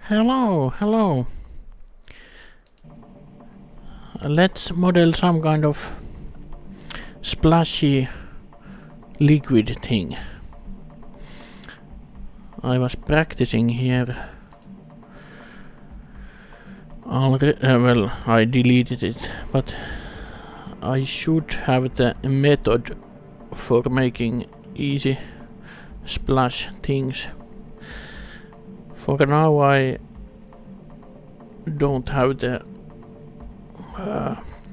Hello, hello. Let's model some kind of splashy liquid thing. I was practicing here. Well, I deleted it, but I should have the method for making easy splash things. For now I don't have the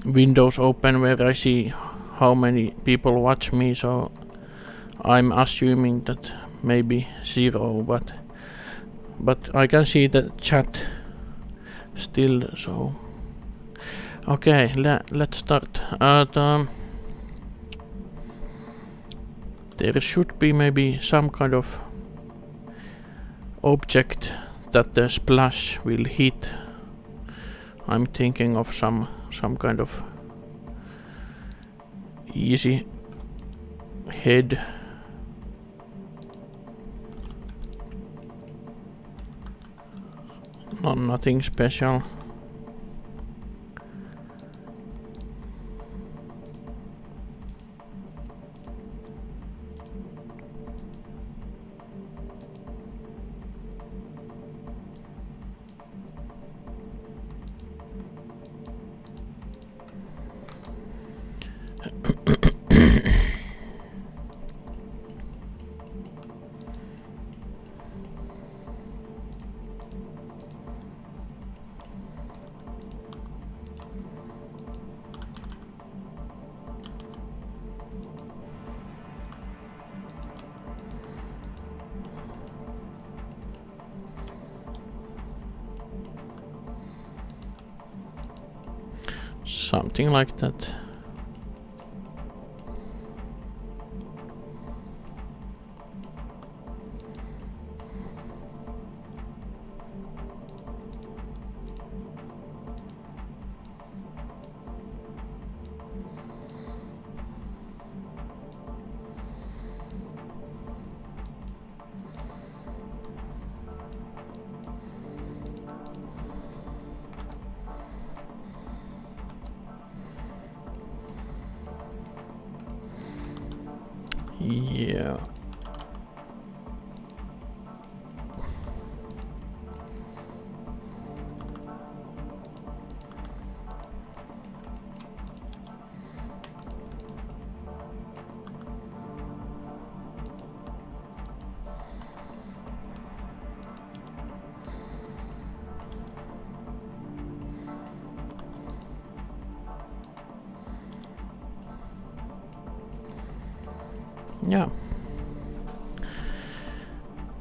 windows open where I see how many people watch me, so I'm assuming that maybe 0, but I can see the chat still, so okay, let's start. There should be maybe some kind of object that the splash will hit. I'm thinking of some kind of easy head. Nothing special. Something like that. Yeah. Yeah.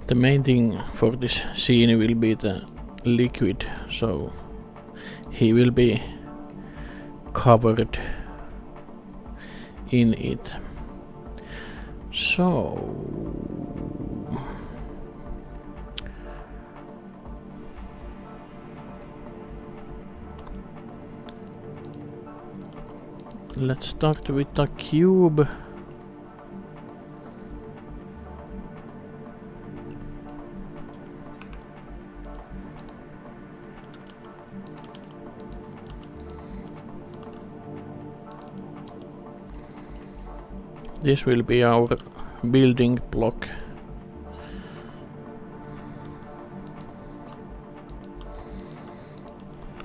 The main thing for this scene will be the liquid, so he will be covered in it. So let's start with a cube. This will be our building block.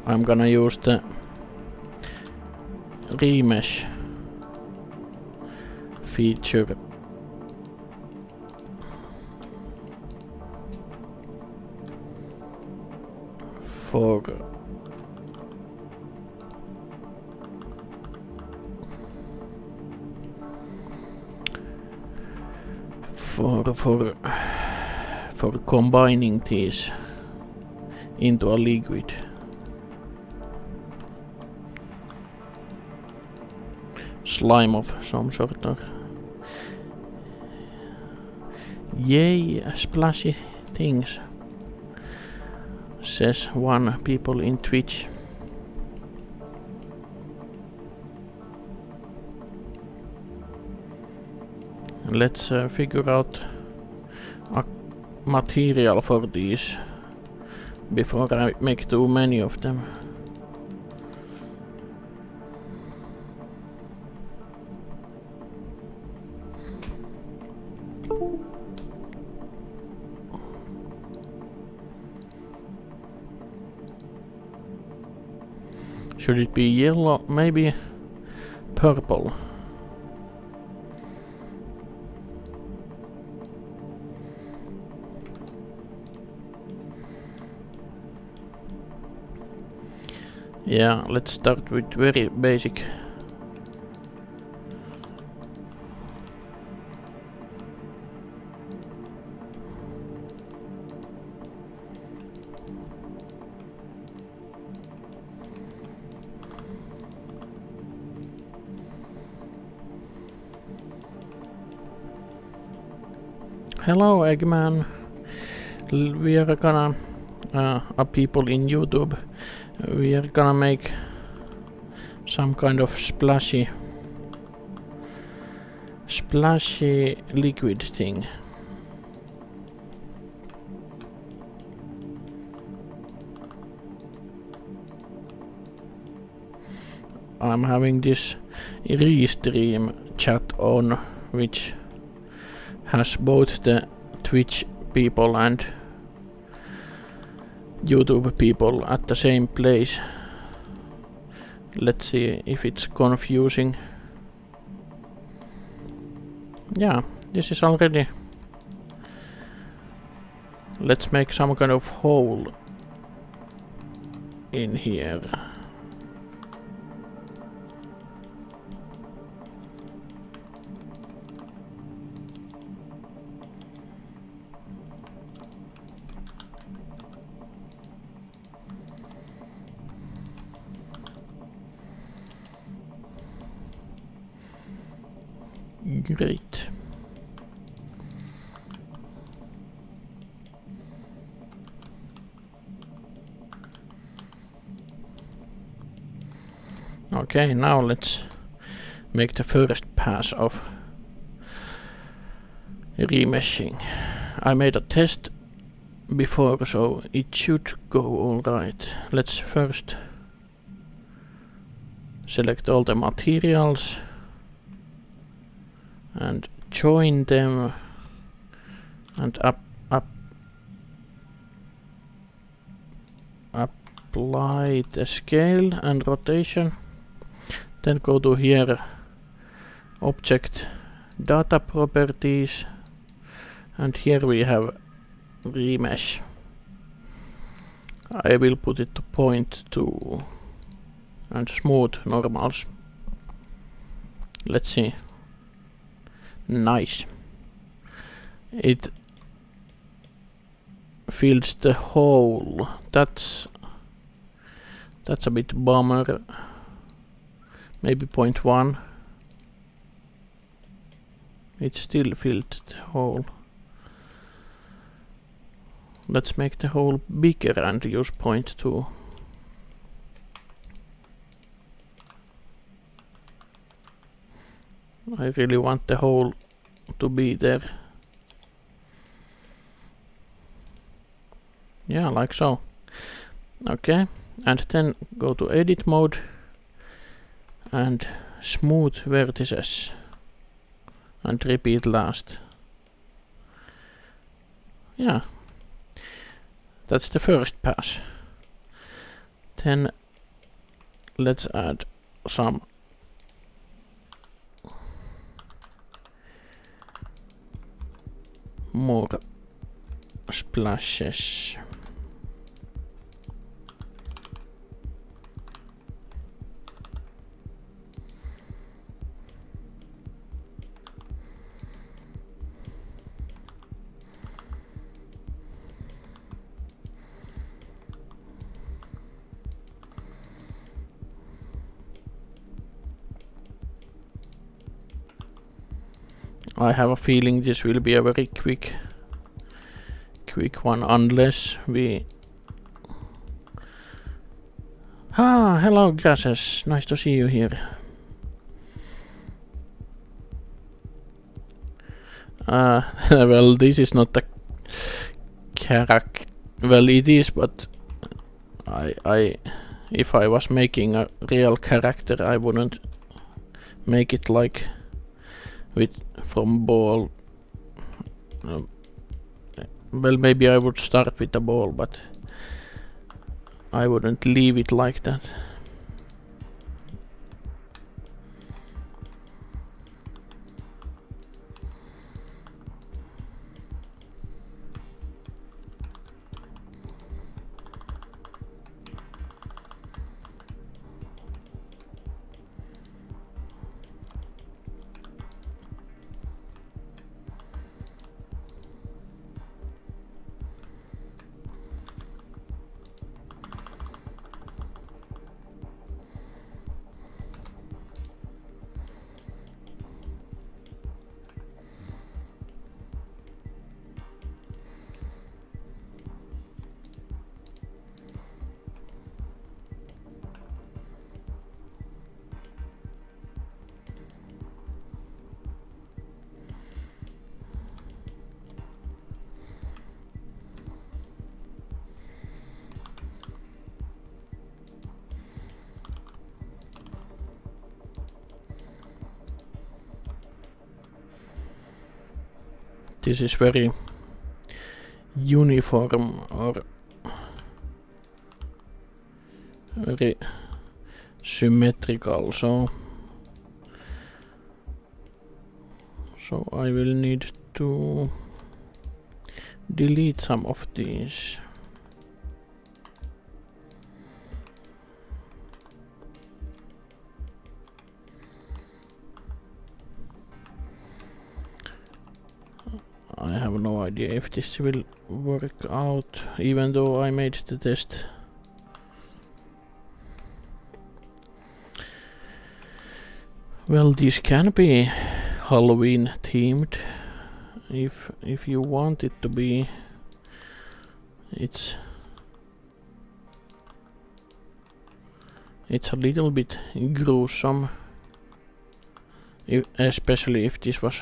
I'm gonna use the remesh feature for combining these into a liquid. Slime of some sort of. Yay, splashy things, says one people in Twitch. Let's figure out a material for these before I make too many of them. Should it be yellow? Maybe purple. Yeah, let's start with very basic. Hello, Eggman. We are gonna, people in YouTube, we are gonna make some kind of splashy liquid thing. I'm having this Restream chat on, which has both the Twitch people and YouTube people at the same place. Let's see if it's confusing. Yeah, this is already. Let's make some kind of hole in here. Great. Okay, now let's make the first pass of remeshing. I made a test before, so it should go alright. Let's first select all the materials and join them and apply the scale and rotation. Then go to here, object data properties, and here we have remesh. I will put it to 0.2 and smooth normals. Let's see. Nice. It fills the hole. That's a bit bummer. Maybe 0.1. It still filled the hole. Let's make the hole bigger and use 0.2. I really want the hole to be there. Yeah, like so. Okay, and then go to edit mode and smooth vertices and repeat last. Yeah, that's the first pass. Then let's add some more splashes. I have a feeling this will be a very quick one, unless we... Ah, hello grasses, nice to see you here. Well, this is not a character. Well, it is, but if I was making a real character, I wouldn't make it like from ball. Well, maybe I would start with a ball, but I wouldn't leave it like that. This is very uniform or very symmetrical, so I will need to delete some of these. I have no idea if this will work out, even though I made the test. Well, this can be Halloween themed if you want it to be. It's a little bit gruesome, especially if this was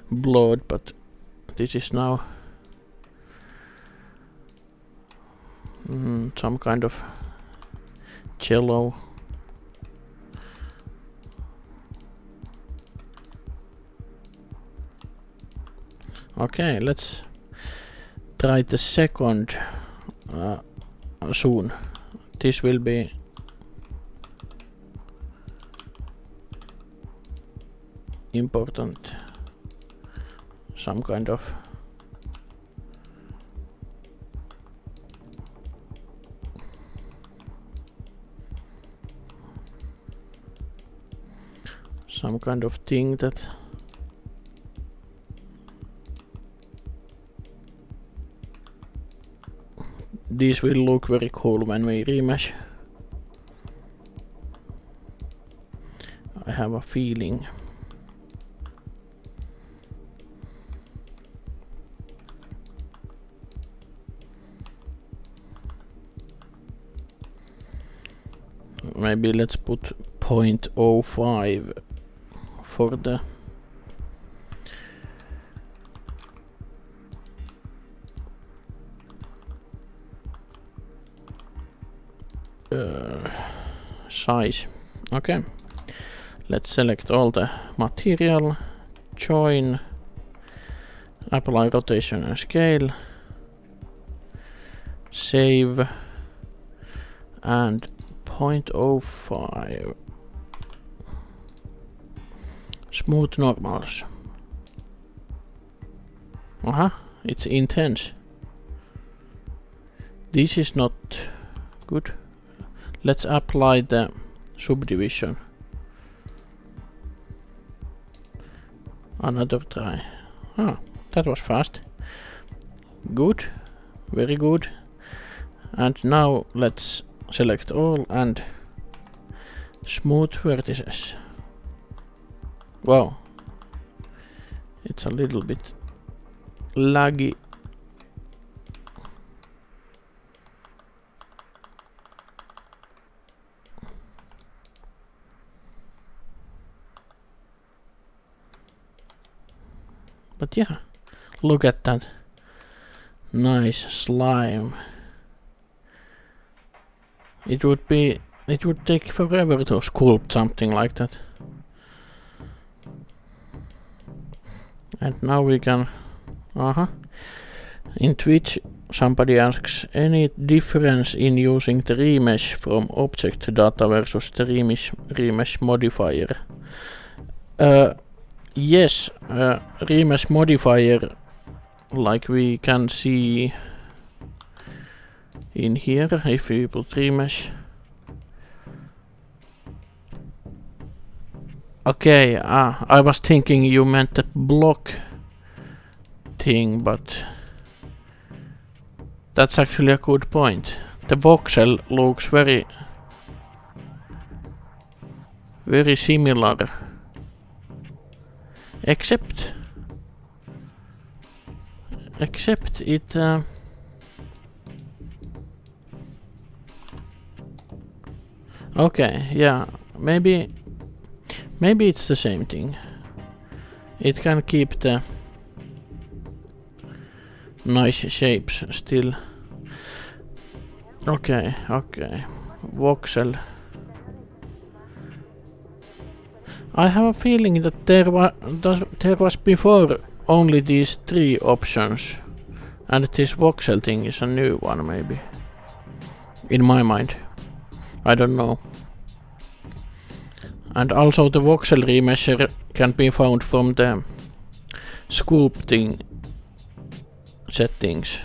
blood, but this is now some kind of cello. Okay, let's try the second soon. This will be important. Some kind of thing that this will look very cool when we remesh. I have a feeling. Maybe let's put 0.05 for the size. Okay, let's select all the material, join, apply rotation and scale, save, and 0.05 smooth normals. It's intense. This is not good. Let's apply the subdivision. Another try. That was fast. Good, very good. And now let's select all and smooth vertices. Wow, it's a little bit laggy. But yeah, look at that. Nice slime. It would take forever to sculpt something like that. And now we can, in Twitch somebody asks, any difference in using the remesh from object data versus the remesh modifier? Yes, remesh modifier, like we can see in here, if we put remesh. Okay, I was thinking you meant that block thing, but that's actually a good point. The voxel looks very similar, except it okay, yeah, maybe it's the same thing. It can keep the nice shapes still. Okay, voxel. I have a feeling that there was before only these 3 options, and this voxel thing is a new one, maybe. In my mind. I don't know. And also the voxel remesher can be found from the sculpting settings.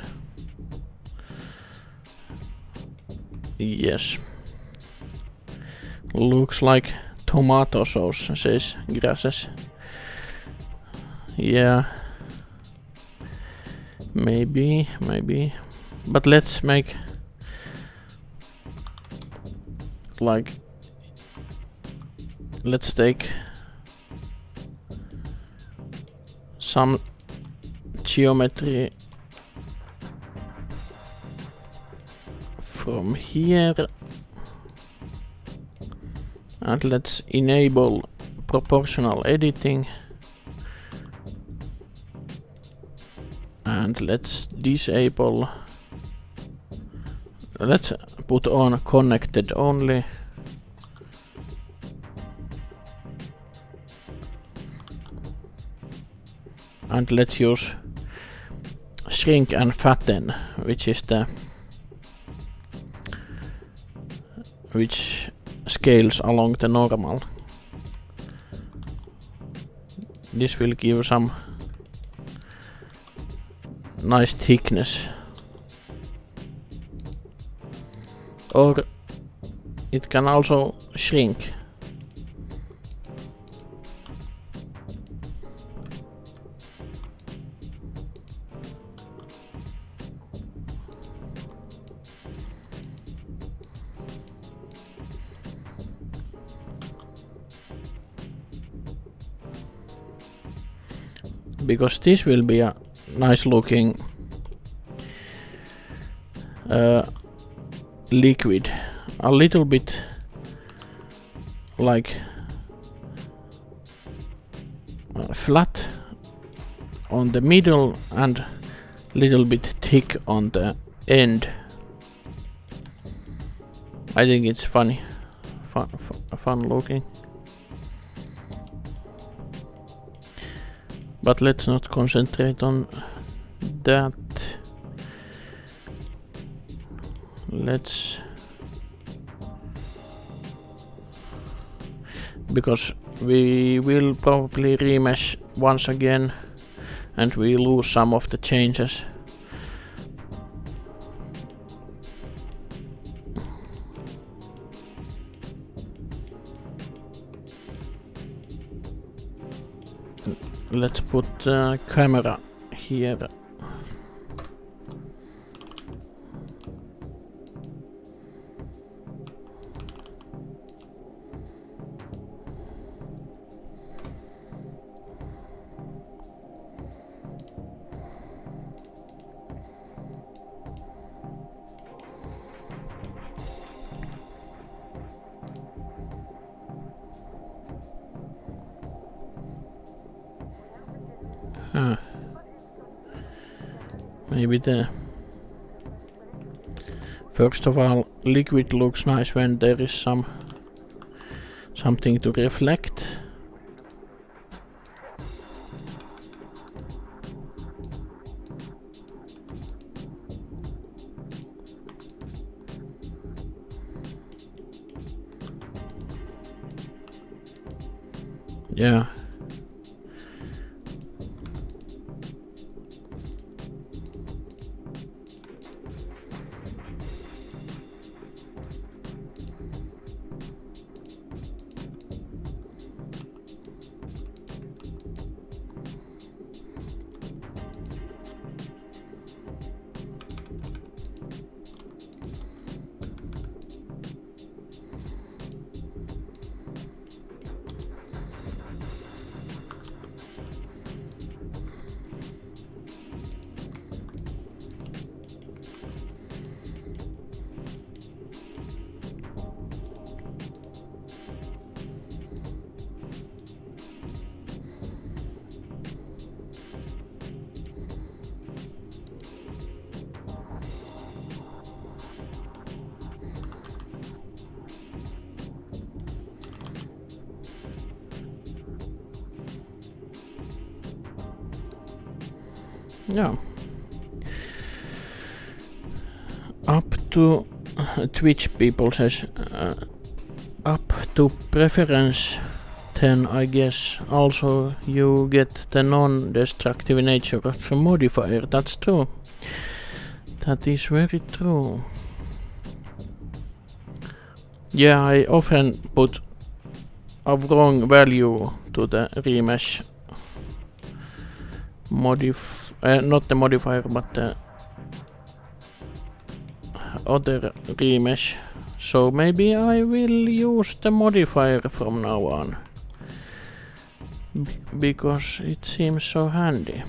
Yes. Looks like tomato sauce, says Grasses. Yeah. Maybe. But let's make like, let's take some geometry from here and let's enable proportional editing and let's disable, let's put on connected only. And let's use shrink and fatten, which scales along the normal. This will give some nice thickness. Or it can also shrink. Because this will be a nice looking liquid, a little bit like flat on the middle and little bit thick on the end. I think it's funny, fun looking. But let's not concentrate on that. Let's, because we will probably remesh once again and we lose some of the changes. Let's put the camera here. maybe the... First of all, liquid looks nice when there is something to reflect. Yeah. Yeah. Up to Twitch people says up to preference 10, I guess. Also you get the non-destructive nature of the modifier. That's true. That is very true. Yeah, I often put a wrong value to the remesh not the modifier, but the other remesh. So maybe I will use the modifier from now on. Because it seems so handy.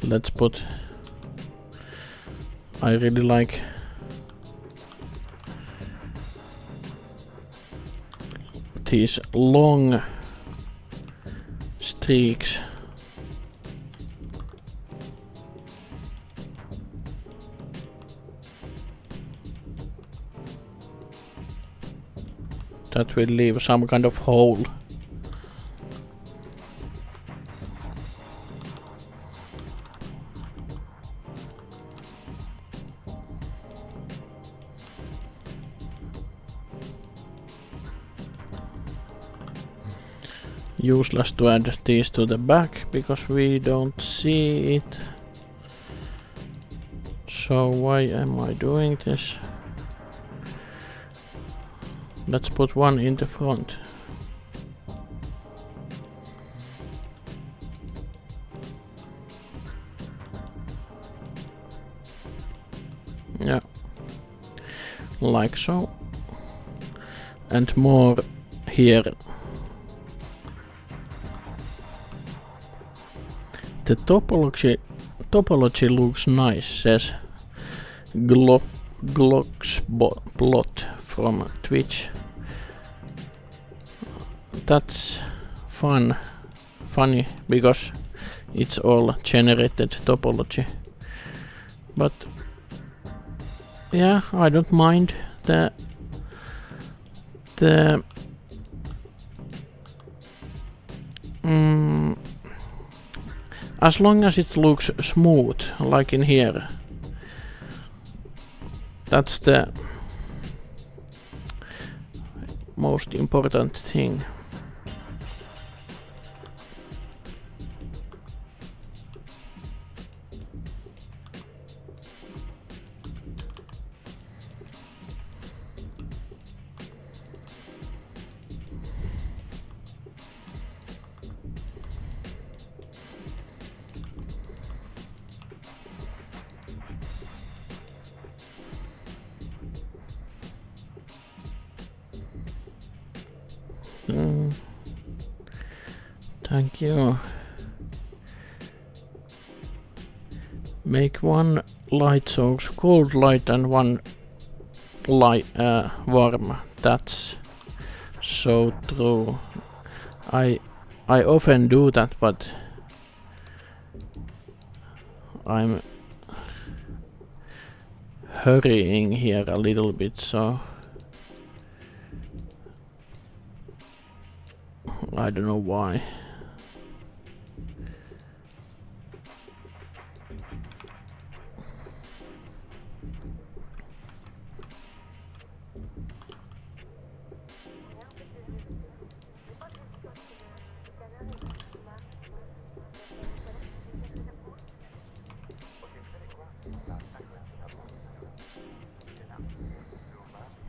Let's put... I really like these long streaks. That will leave some kind of hole. Useless to add these to the back because we don't see it. So why am I doing this? Let's put one in the front. Yeah, like so. And more here. The topology looks nice, says Glocksblot from Twitch. That's funny because it's all generated topology. But yeah, I don't mind the as long as it looks smooth, like in here. That's the most important thing. Thank you. Make one light source, cold light, and one light warm. That's so true. I often do that, but I'm hurrying here a little bit, so I don't know why.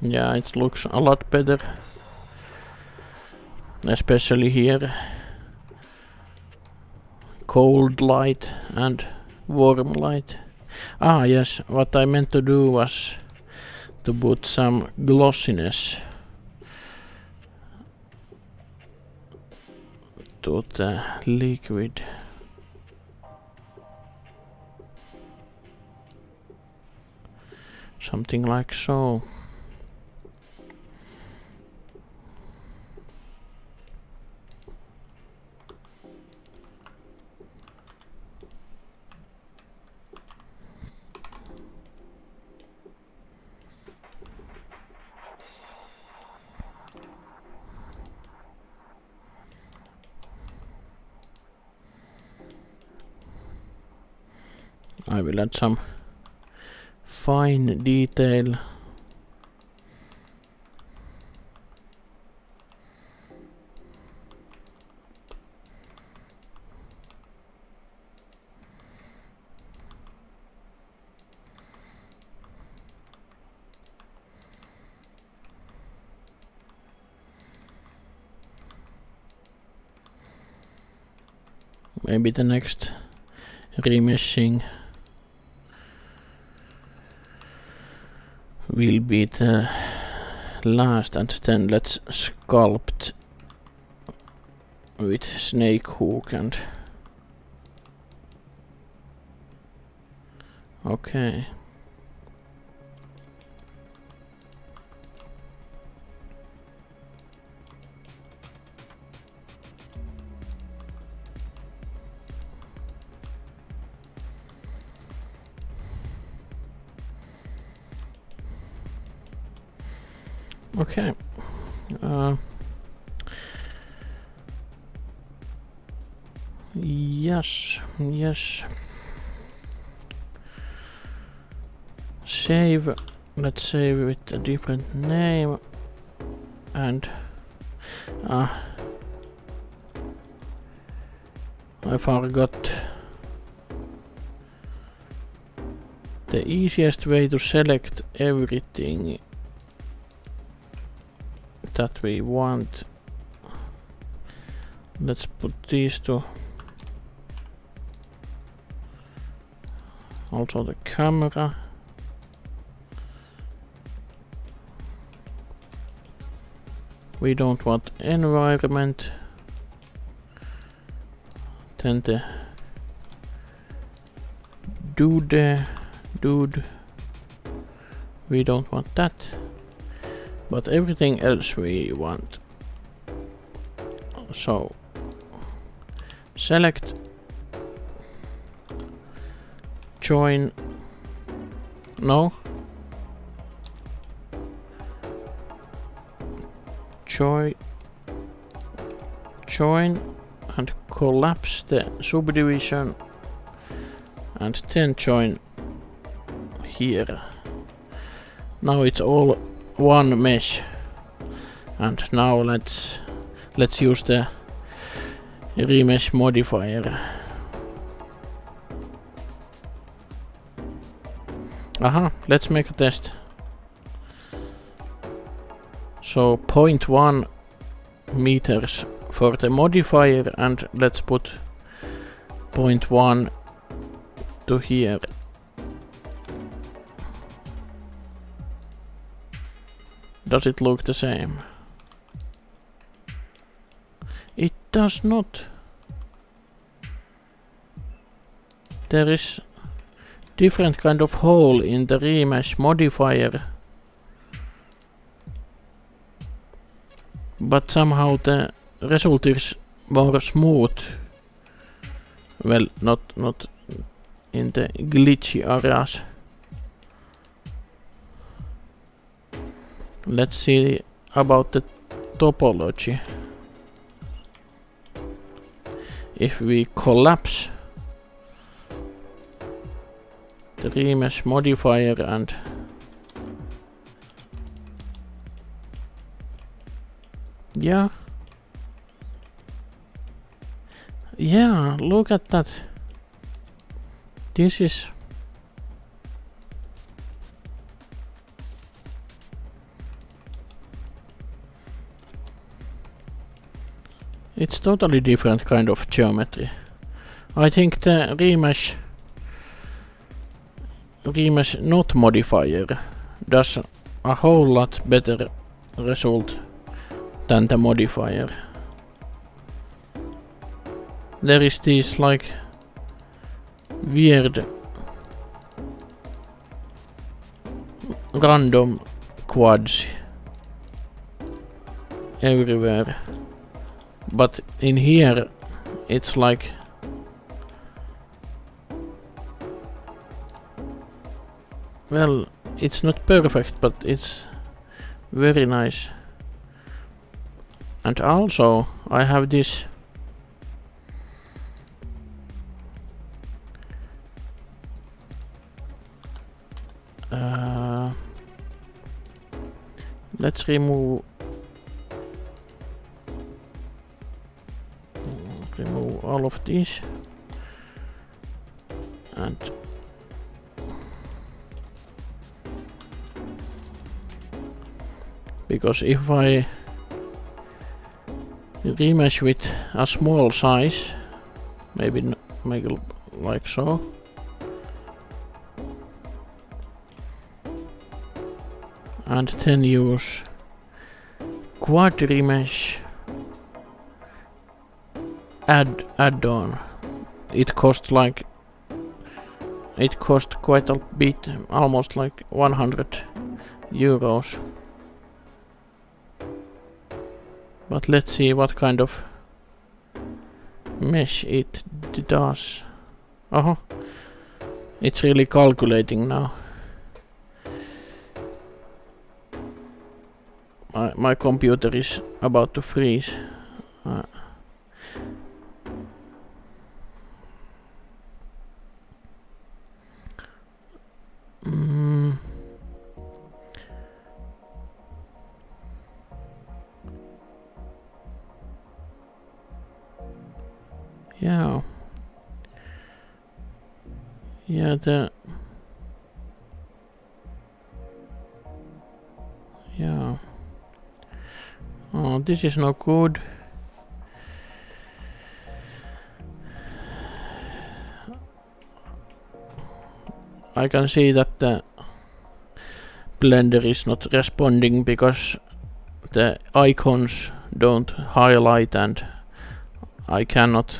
Yeah, it looks a lot better, especially here. Cold light and warm light. Ah yes, what I meant to do was to put some glossiness to the liquid. Something like so. I will add some fine detail. Maybe the next remeshing will be the last, and then let's sculpt with snake hook and okay. Okay. Yes. Save. Let's save with a different name. And I forgot the easiest way to select everything that we want. Let's put these two. Also the camera. We don't want environment. Then the dude. We don't want that. But everything else we want. So select, join, no, join and collapse the subdivision and then join here. Now it's all one mesh, and now let's use the remesh modifier. Aha, let's make a test. So 0.1 meters for the modifier, and let's put 0.1 to here. Does it look the same? It does not. There is different kind of hole in the remesh modifier. But somehow the result is more smooth. Well, not in the glitchy areas. Let's see about the topology. If we collapse the remesh modifier and yeah, look at that. This is it's totally different kind of geometry. I think the remesh not modifier does a whole lot better result than the modifier. There is this like weird random quads everywhere, but in here it's like well, it's not perfect, but it's very nice. And also I have this let's remove all of these and because if I remesh with a small size, maybe make it like so, and then use quad remesh add-on. It cost quite a bit, almost like 100 euros. But let's see what kind of mesh it does. It's really calculating now. My computer is about to freeze. Oh, this is not good. I can see that the Blender is not responding because the icons don't highlight and I cannot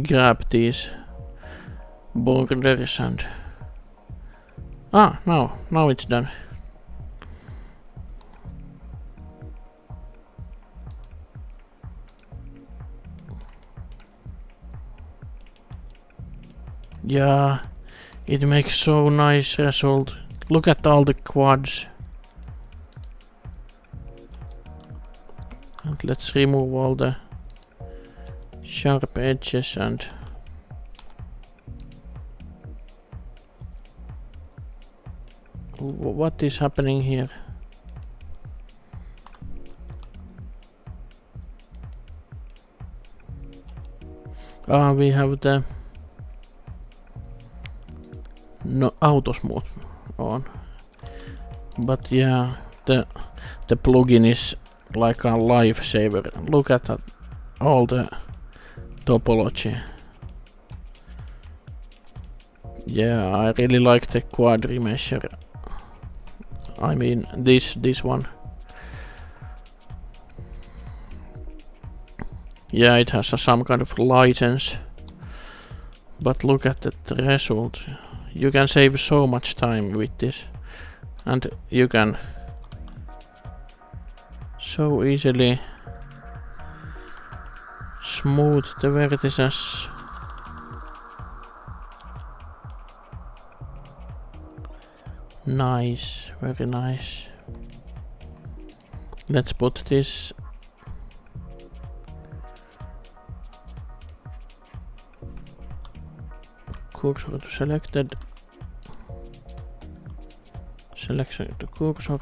grab these borders and now it's done. Yeah, it makes so nice result. Look at all the quads. And let's remove all the sharp edges and what is happening here? We have the auto smooth on, but yeah, the plugin is like a lifesaver. Look at that, all the topology. Yeah, I really like the quad remesher. I mean this one. Yeah, it has some kind of license. But look at the result. You can save so much time with this. And you can so easily smooth the vertices. Nice, very nice. Let's put this cursor to selected. Selection to cursor.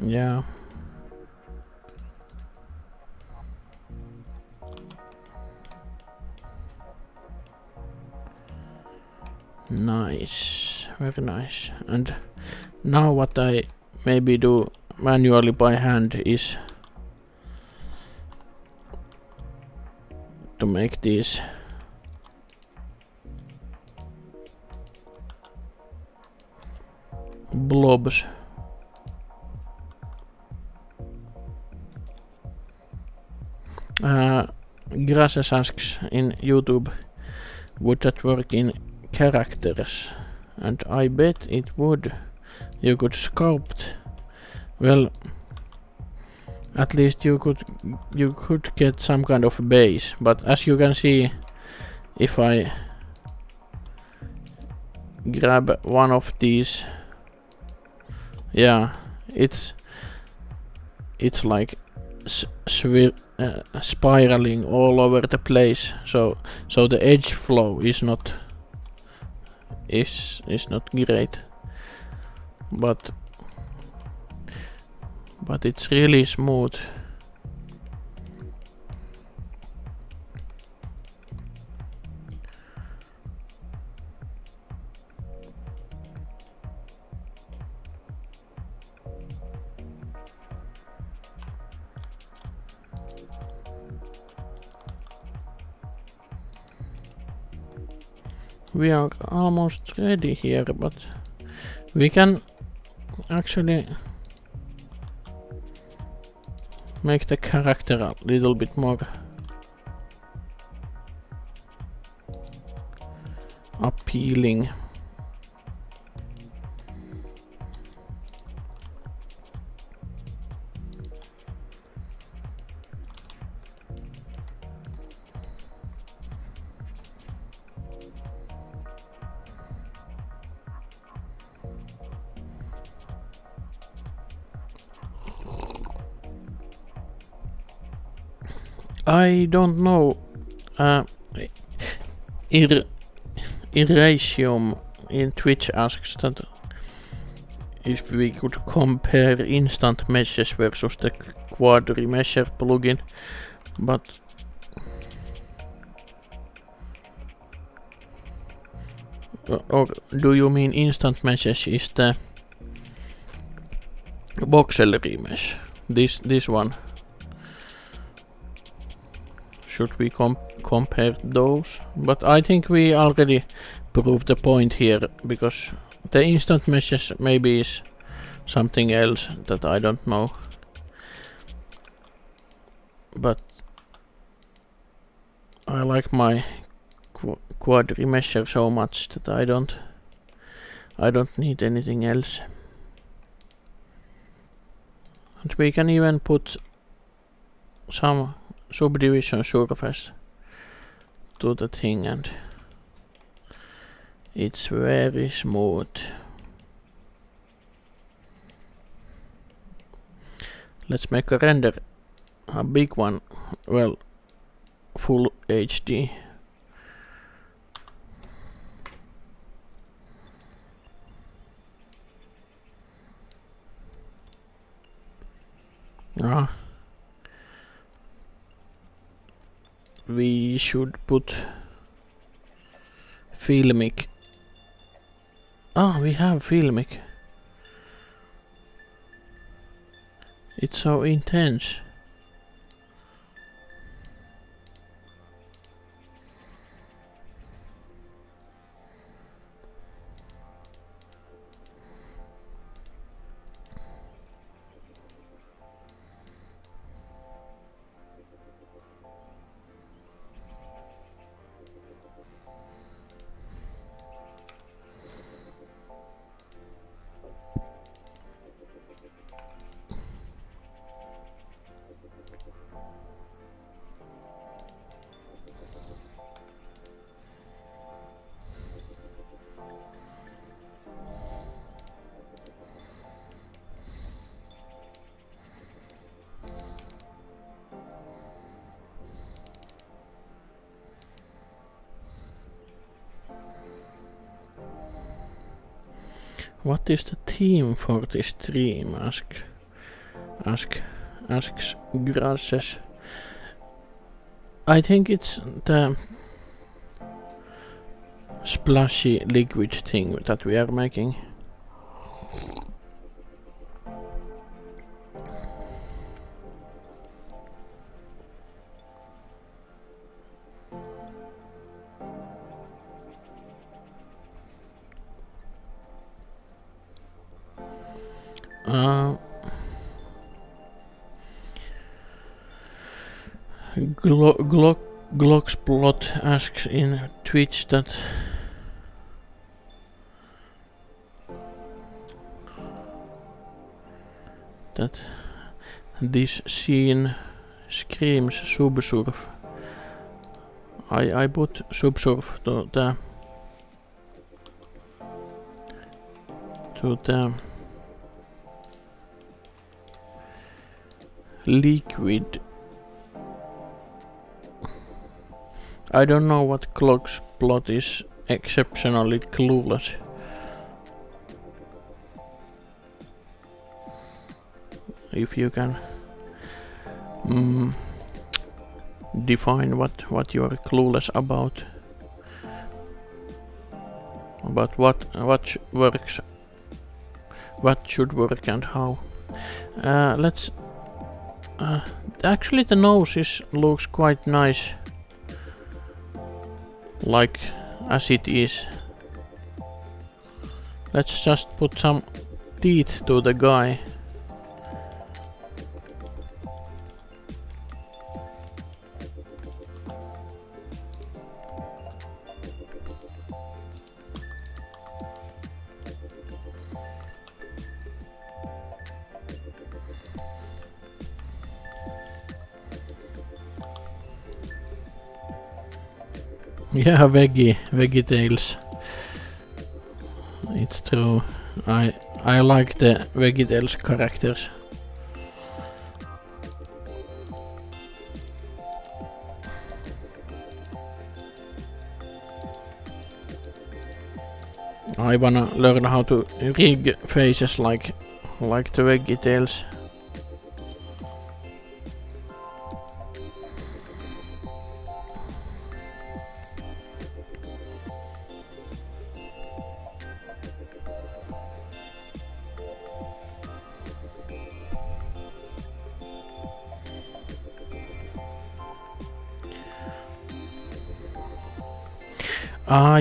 Yeah. Nice, very nice. And now what I maybe do manually by hand is to make these blobs. Grasses asks in YouTube, would that work in characters? And I bet it would. You could sculpt. Well, at least you could get some kind of base, but as you can see, if I grab one of these, yeah, it's like spiraling all over the place. So the edge flow is not great, but it's really smooth. We are almost ready here, but we can actually make the character a little bit more appealing. I don't know. Iratium in Twitch asks that if we could compare instant meshes versus the quad remesher plugin, but or do you mean instant meshes is the voxel remesh? This one? Should we compare those? But I think we already proved the point here, because the instant meshes maybe is something else that I don't know. But I like my quad remesher so much that I don't need anything else. And we can even put some subdivision surface to the thing, and it's very smooth. Let's make a render, a big one, well, full HD. We should put filmic. We have filmic. It's so intense. What is the theme for this stream? Asks Grasses. I think it's the splashy liquid thing that we are making. Glocksplot asks in Twitch that this scene screams subsurf. I put subsurf to the liquid. I don't know what Glocksplot is exceptionally clueless. If you can define what you are clueless about what works, what should work and how. Let's actually the nose looks quite nice, like as it is. Let's just put some teeth to the guy. Yeah, veggie tails. It's true. I like the veggie tails characters. I wanna learn how to rig faces like the veggie tails.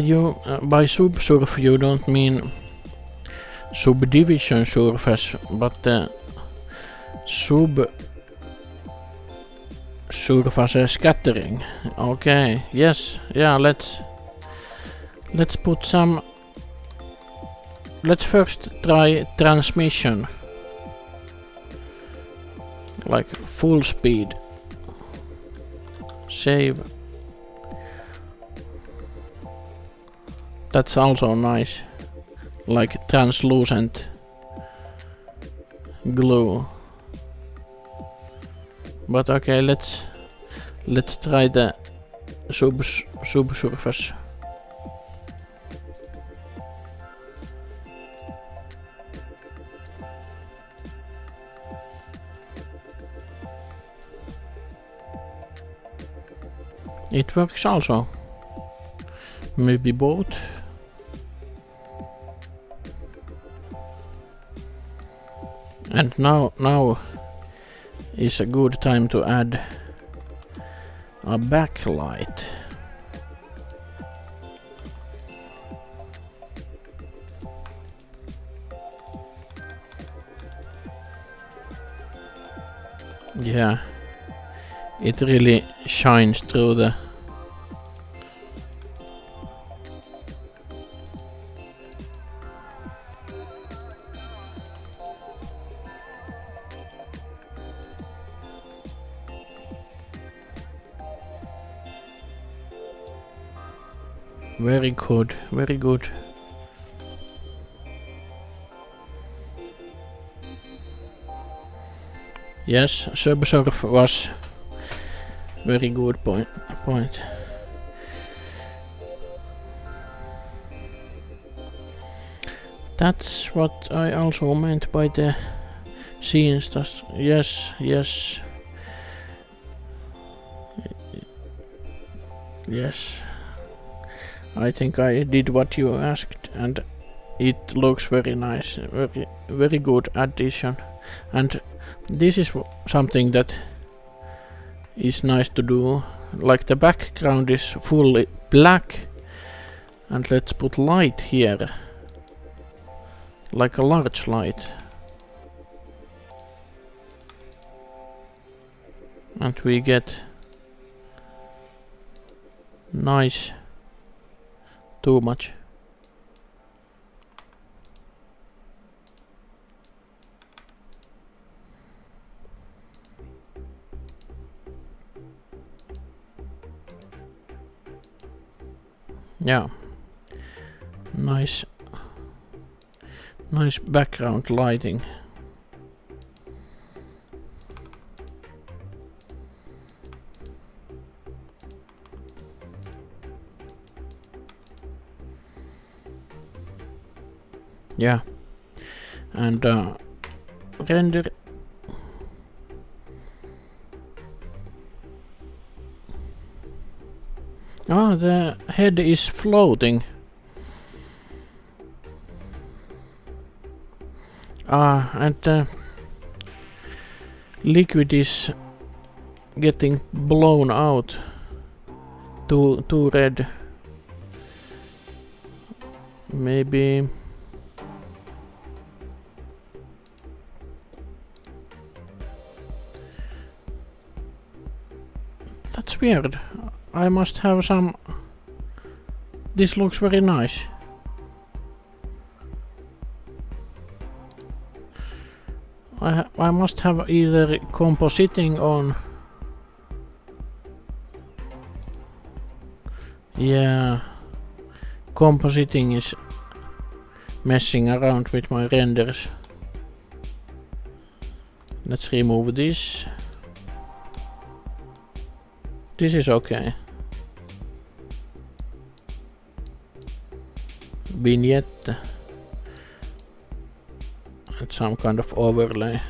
You by subsurf you don't mean subdivision surface, but subsurface scattering. Okay, yes, yeah. Let's put some. Let's first try transmission, like full speed. Save. That's also nice, like translucent glue. But okay, let's try the subsurface. It works also. Maybe both. And now is a good time to add a backlight. Yeah, it really shines through the very good, very good. Yes, subsurf was very good point. That's what I also meant by the scenes. Yes, yes. Yes. I think I did what you asked, and it looks very nice. Very good addition. And this is something that is nice to do. Like the background is fully black, and let's put light here. Like a large light. And we get nice. Too much. Yeah. Nice background lighting. Yeah. And render. Ah, the head is floating. And the liquid is getting blown out. Too red. Maybe. That's weird. I must have some. This looks very nice. I must have either compositing on. Yeah, compositing is messing around with my renders. Let's remove this. This is okay. Vignette. And some kind of overlay.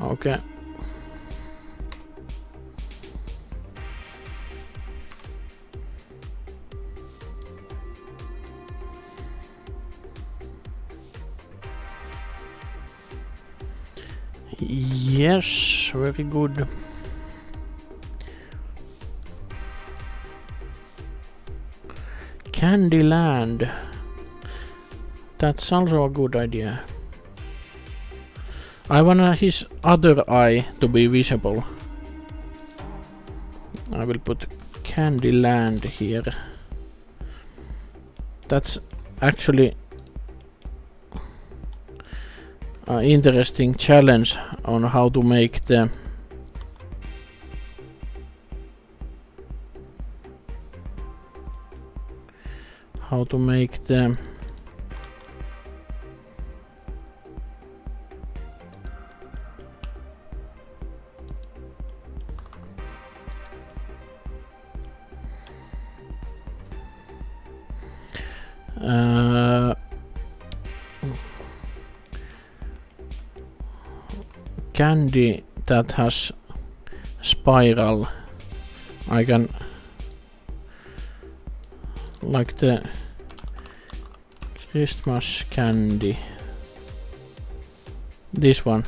Okay. Yes, very good. Candyland. That's also a good idea. I want his other eye to be visible. I will put Candyland here. That's actually an interesting challenge on how to make the candy that has spiral. I can like the Christmas candy. This one.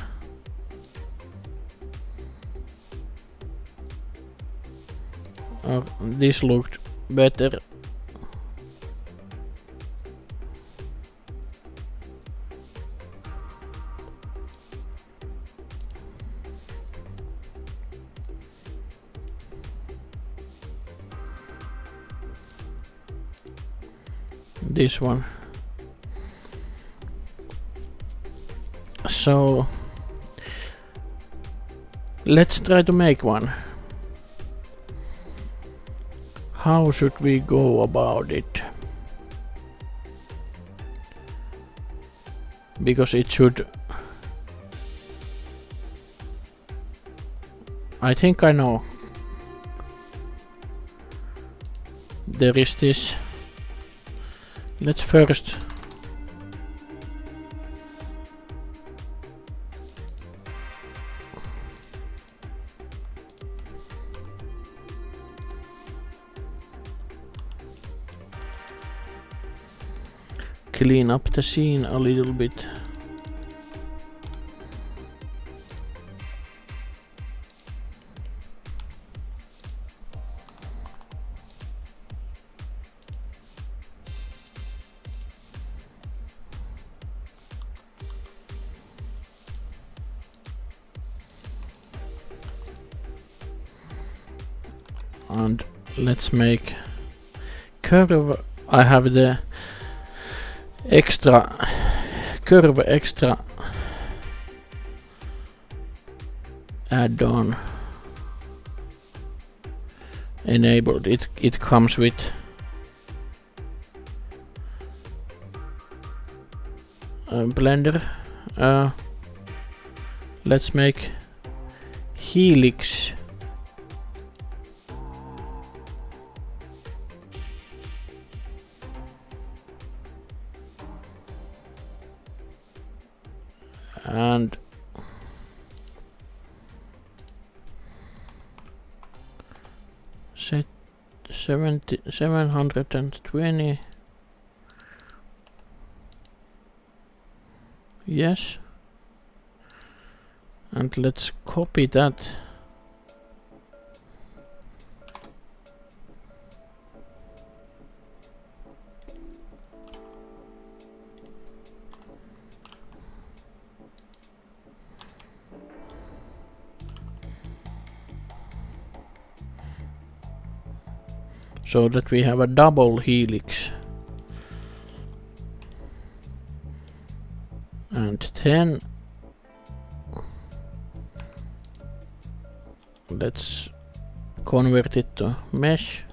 This looked better. This one. So let's try to make one. How should we go about it? Because it should. I think I know. there is this. Let's first clean up the scene a little bit. And let's make curve. I have the extra curve extra add-on enabled. It comes with Blender. Let's make Helix. And set 720. Yes. And let's copy that. So that we have a double helix. And then let's convert it to mesh.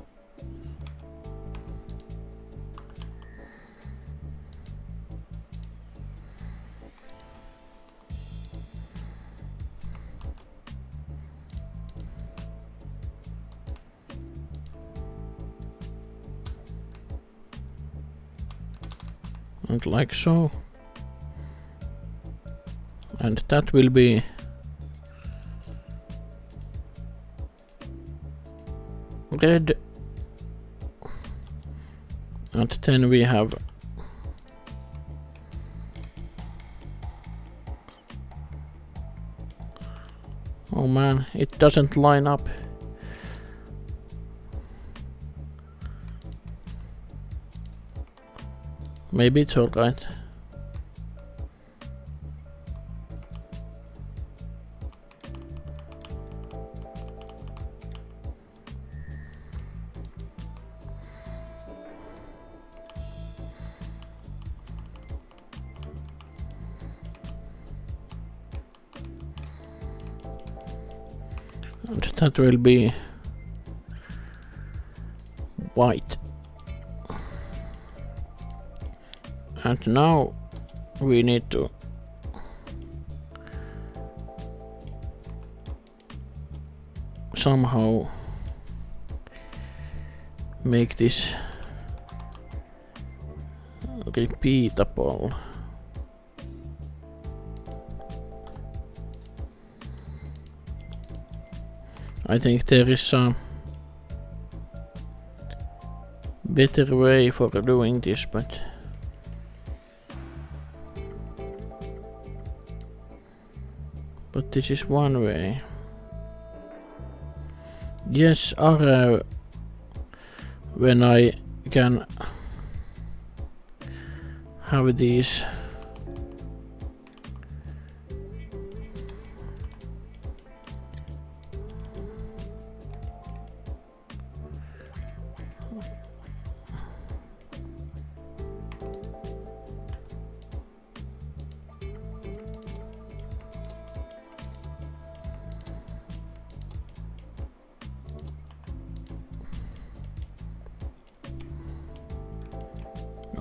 And like so. And that will be red. And then we have oh man, it doesn't line up. Maybe it's alright. And that will be white. And now we need to somehow make this repeatable. I think there is a better way for doing this, but this is one way. Yes, arrow when I can have these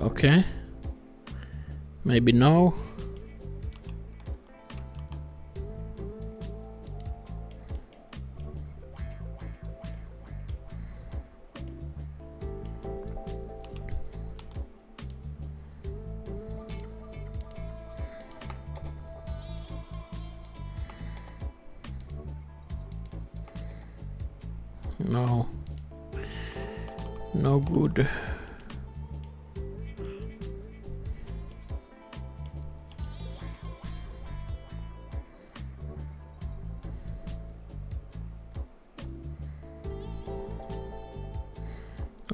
okay, maybe no. No. No good.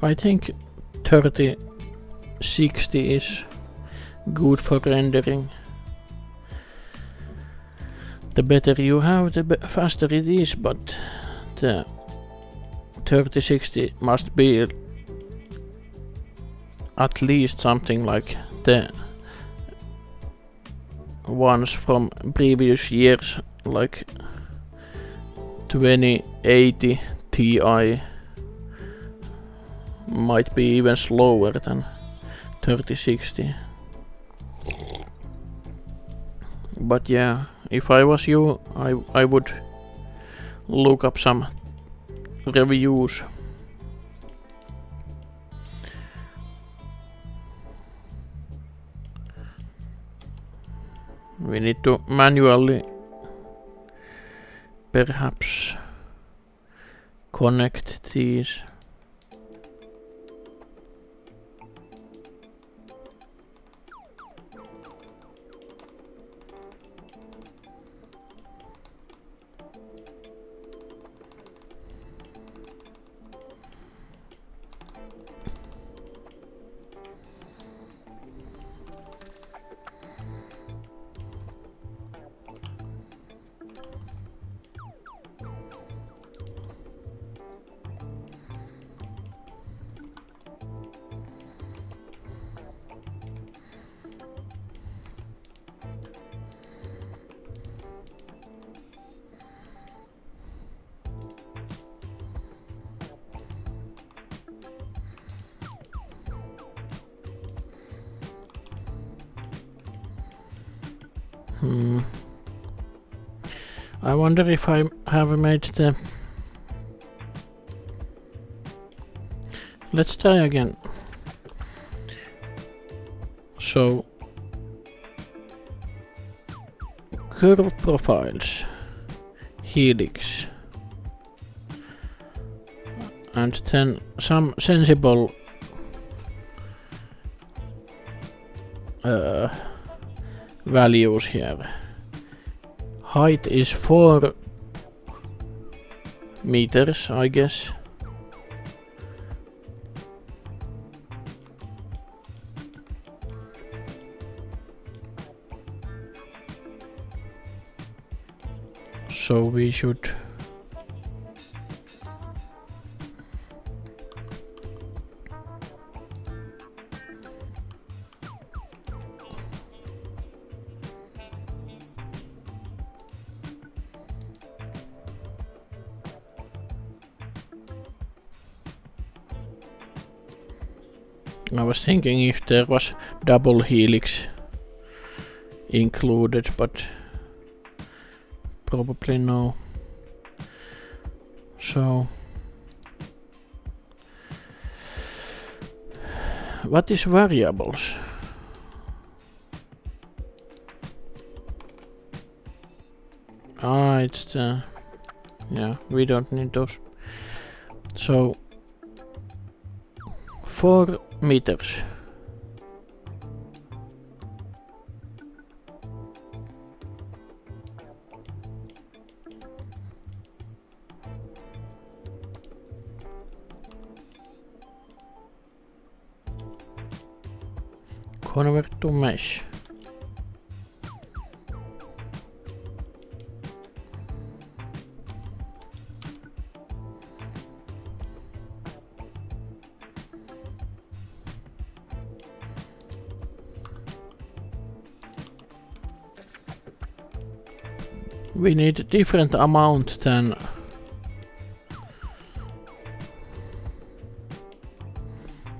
I think 3060 is good for rendering. The better you have, the faster it is, but the 3060 must be at least something like the ones from previous years, like 2080 Ti. Might be even slower than 3060. But yeah, if I was you, I would look up some reviews. We need to manually perhaps connect these. I wonder if I have made the... Let's try again. So, curve profiles, Helix, and then some sensible values here. Height is 4 meters, I guess. So we should I was thinking if there was double helix included, but probably no. So, what is variables? Ah, it's the... yeah, we don't need those. So, 4 meters. Convert to mesh. We need a different amount than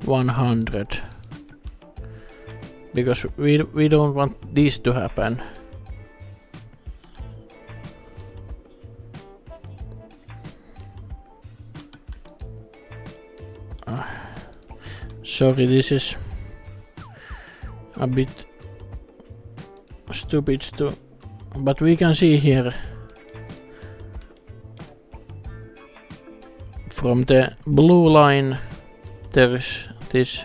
100, because we don't want this to happen. Sorry, this is a bit stupid to... But we can see here from the blue line there's this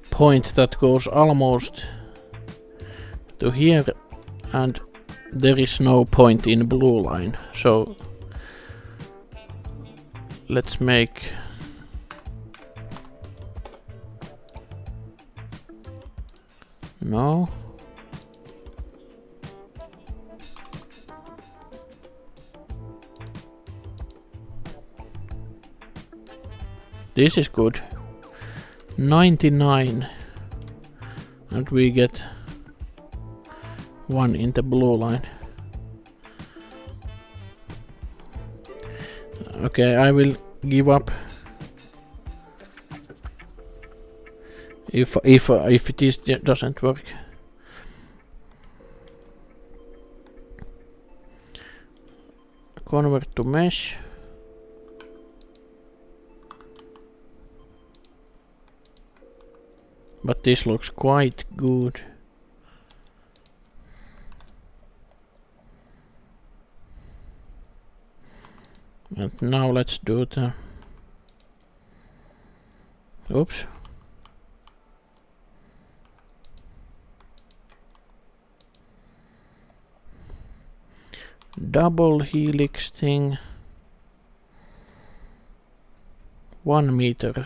point that goes almost to here, and there is no point in blue line, so let's make no. This is good. 99, and we get one in the blue line. Okay, I will give up if this doesn't work. Convert to mesh. But this looks quite good. And now let's do the... Oops. Double helix thing. 1 meter.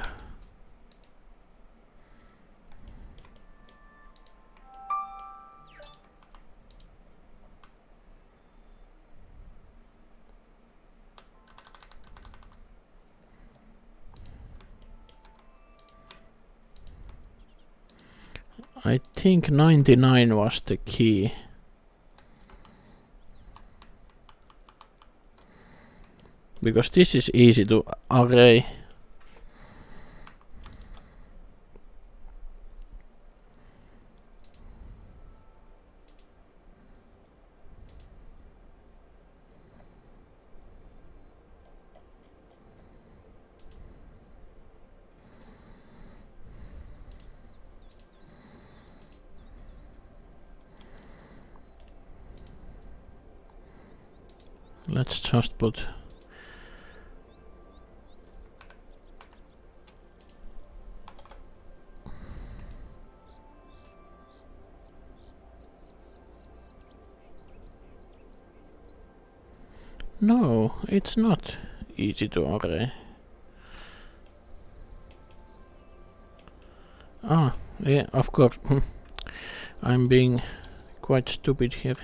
I think 99 was the key. Because this is easy to array. Let's just put no, it's not easy to array. Ah, yeah, of course. I'm being quite stupid here.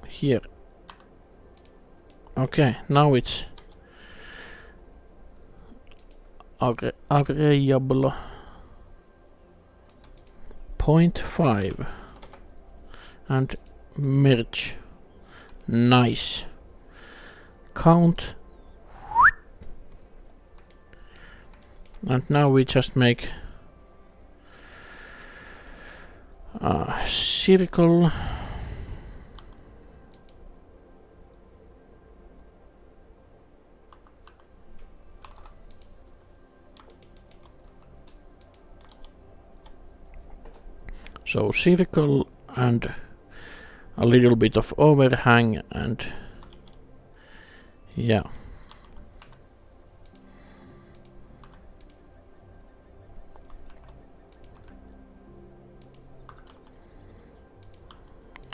Here. Okay, now it's arrayable. 0.5 and merge. Nice. Count. And now we just make a circle. So circle and a little bit of overhang, and yeah.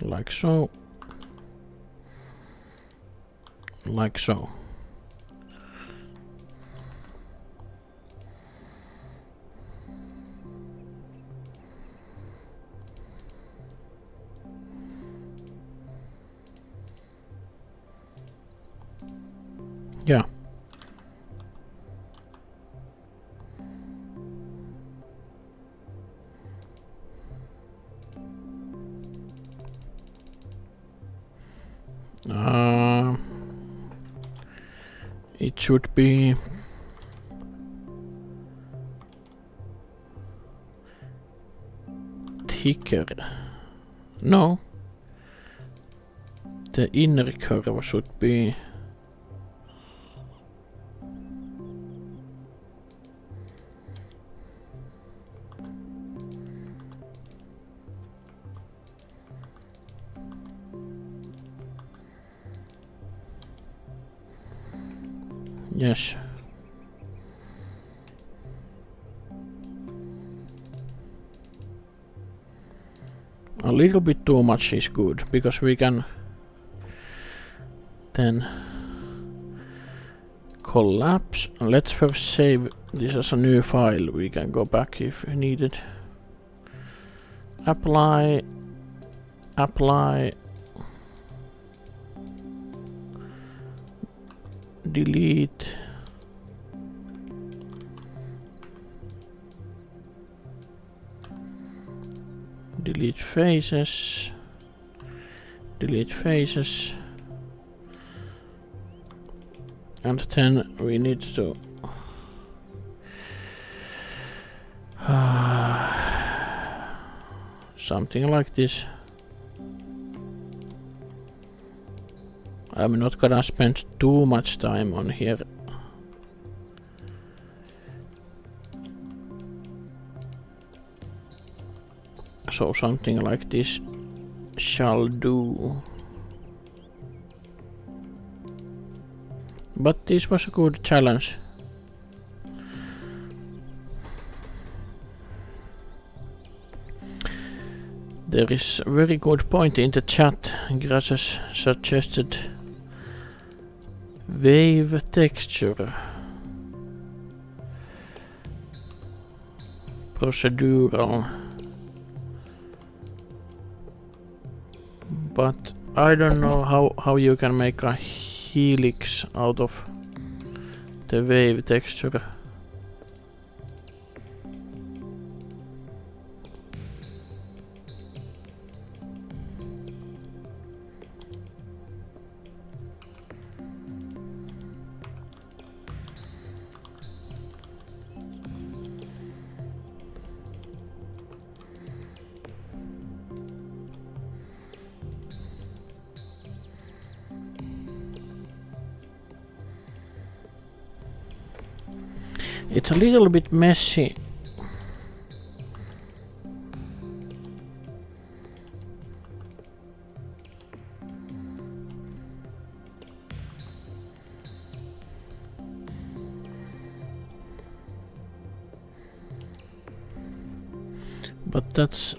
Like so. Like so. Yeah. It should be thicker. No. The inner curve should be Yes. A little bit too much is good, because we can then collapse. Let's first save this as a new file. We can go back if needed. Apply. Apply. Delete. Delete faces. Delete faces. And then we need to something like this. I'm not gonna spend too much time on here. So something like this shall do. But this was a good challenge. There is a very good point in the chat. Grasses suggested wave texture. Procedural. But I don't know how you can make a helix out of the wave texture. It's a little bit messy. But that's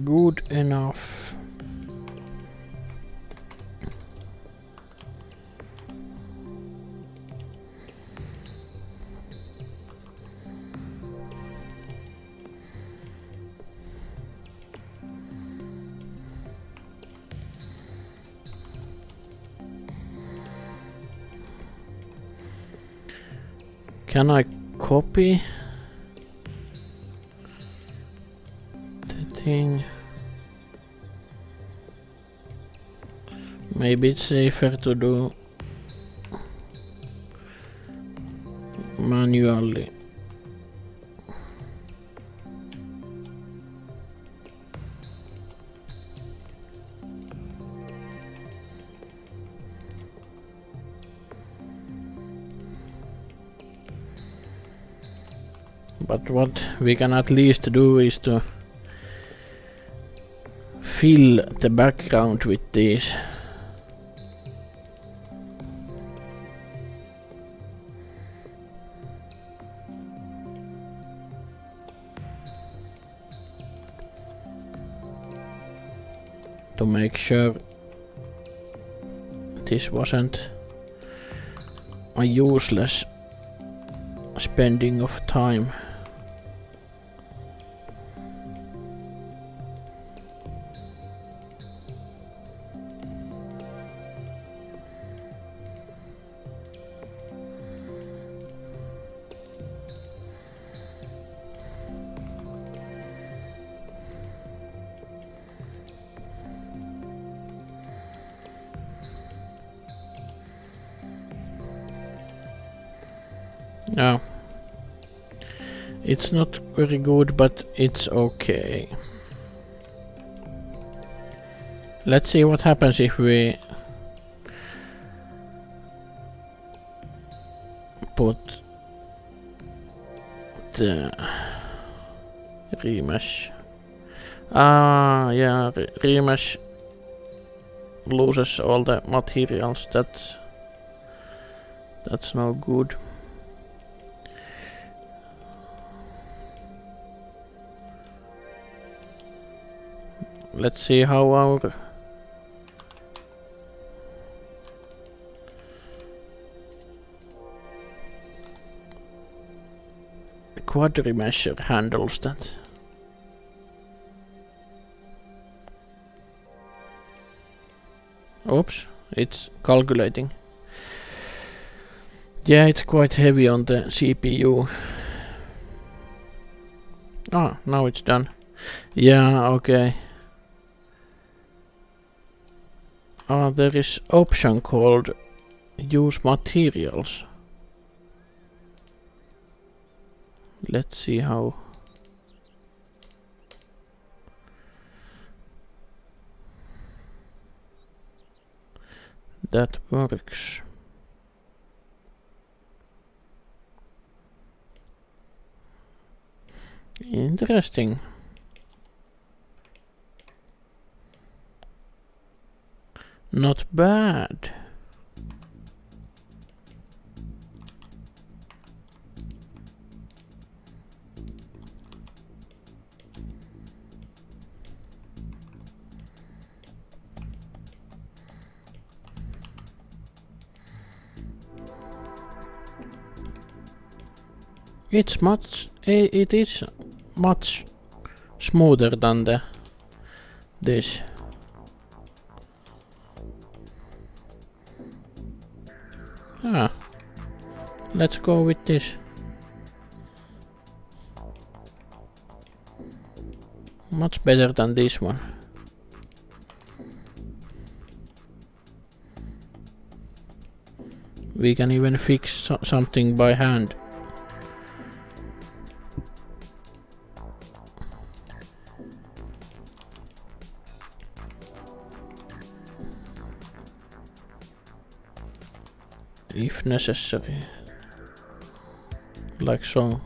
good enough. Can I copy the thing? Maybe it's safer to do manually. But what we can at least do is to fill the background with these. To make sure this wasn't a useless spending of time. No. It's not very good, but it's okay. Let's see what happens if we put the remesh. Yeah, remesh loses all the materials. That's no good. Let's see how our quad remesher handles that. Oops, it's calculating. Yeah, it's quite heavy on the CPU. Ah, now it's done. Yeah, okay. There is option called use materials. Let's see how. That works. Interesting. Not bad. It is much smoother than this. Ah, let's go with this. Much better than this one. We can even fix something by hand. If necessary. Like so.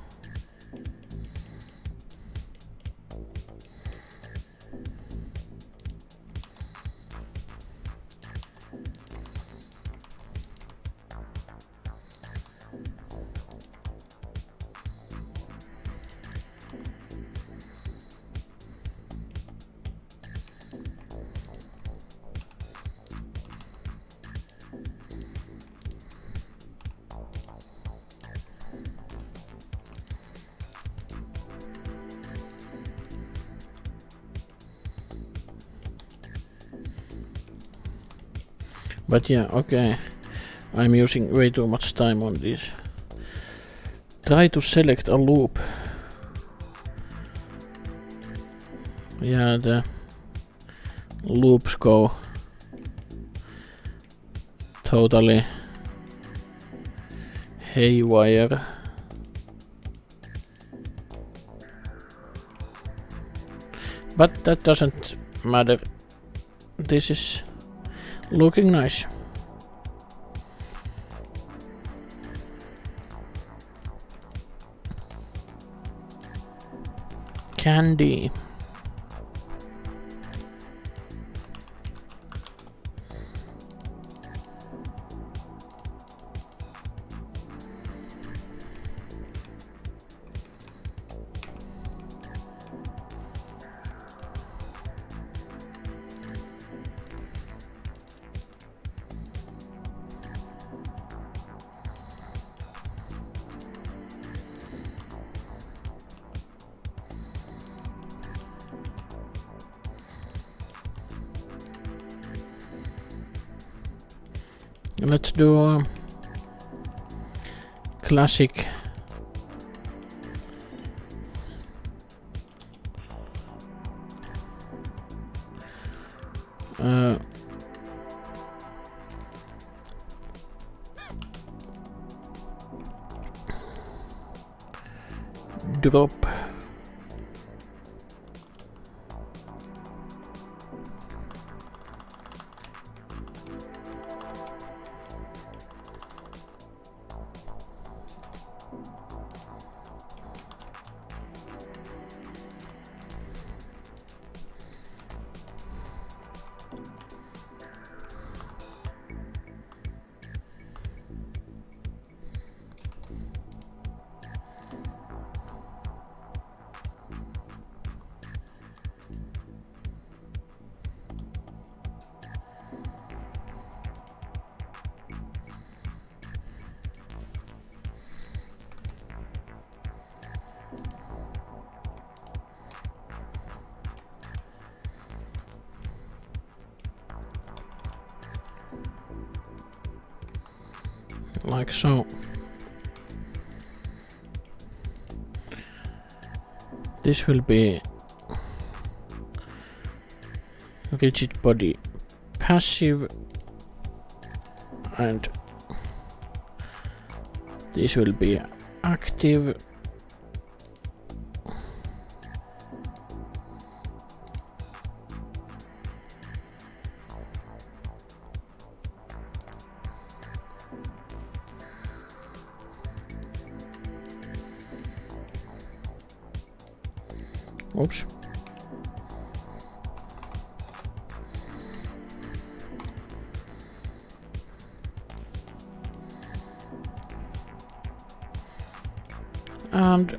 But yeah, okay. I'm using way too much time on this. Try to select a loop. Yeah, the loops go totally haywire. But that doesn't matter. This is looking nice. Candy. Let's do a classic drop. like so. This will be rigid body passive, and this will be active. Oops. And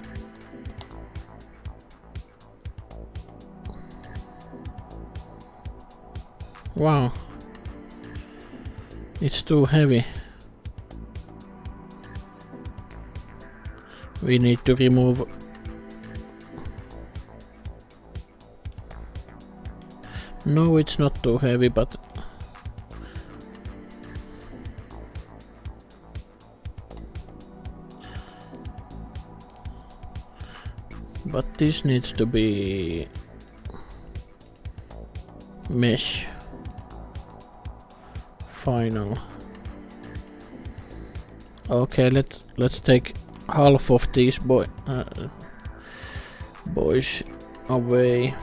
wow, it's too heavy. We need to remove. No, it's not too heavy, but this needs to be mesh final. Okay, let's take half of these boys away.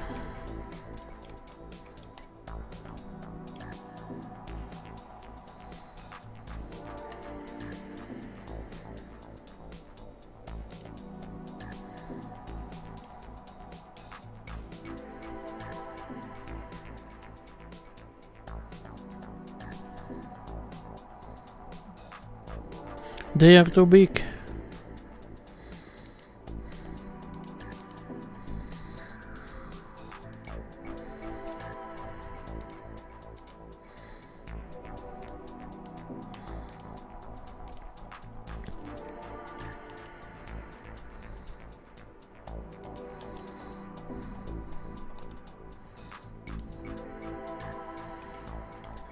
They are too big.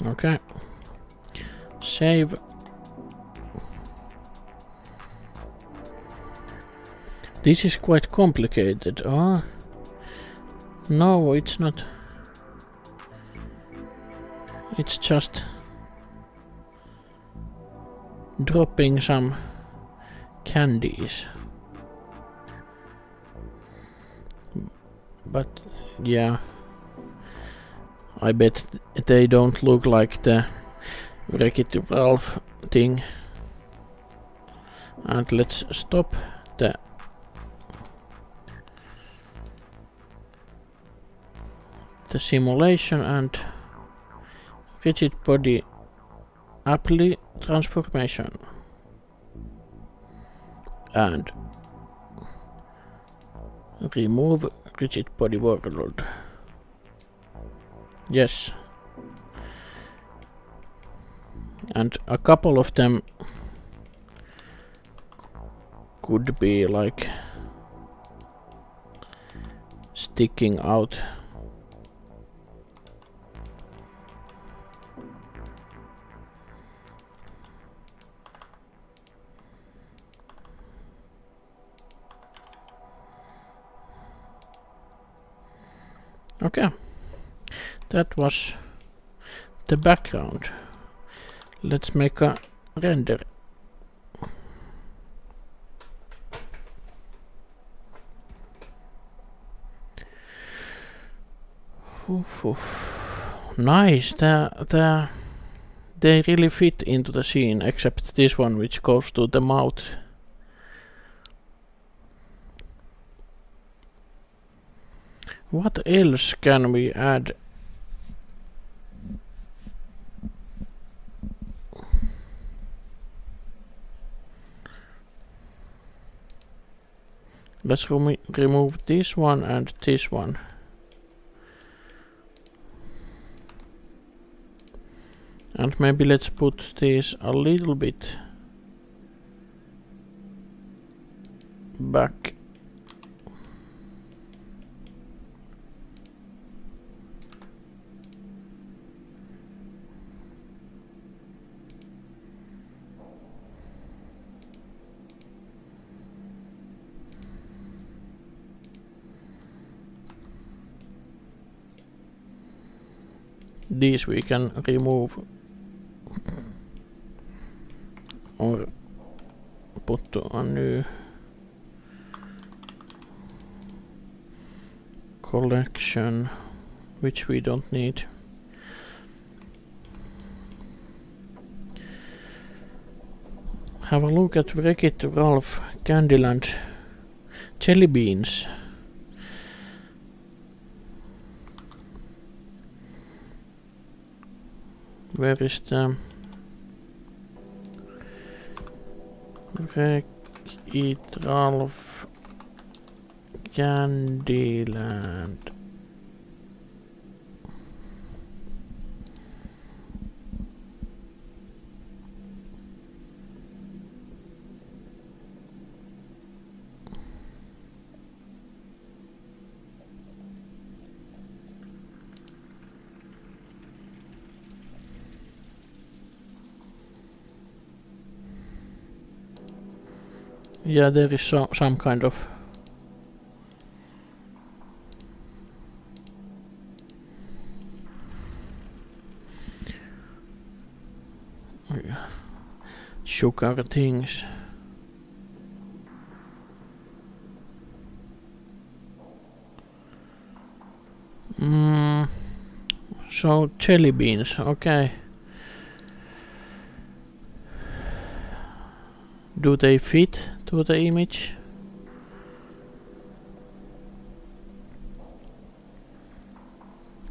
Okay. Save. This is quite complicated. Oh, no, it's not. It's just dropping some candies. But yeah, I bet they don't look like the Wreck-It Ralph thing. And let's stop the simulation and rigid body apply transformation and remove rigid body world. Yes, and a couple of them could be like sticking out. Okay, that was the background. Let's make a render. Nice, they really fit into the scene, except this one which goes to the mouth. What else can we add? Let's remove this one and this one. And maybe let's put this a little bit back. these we can remove or put to a new collection, which we don't need. Have a look at Wreck-It Ralph, Candyland, jelly beans. Where is the Wreck-It Ralph, Candyland? Yeah, there is some kind of sugar things. So jelly beans, okay. Do they fit to the image?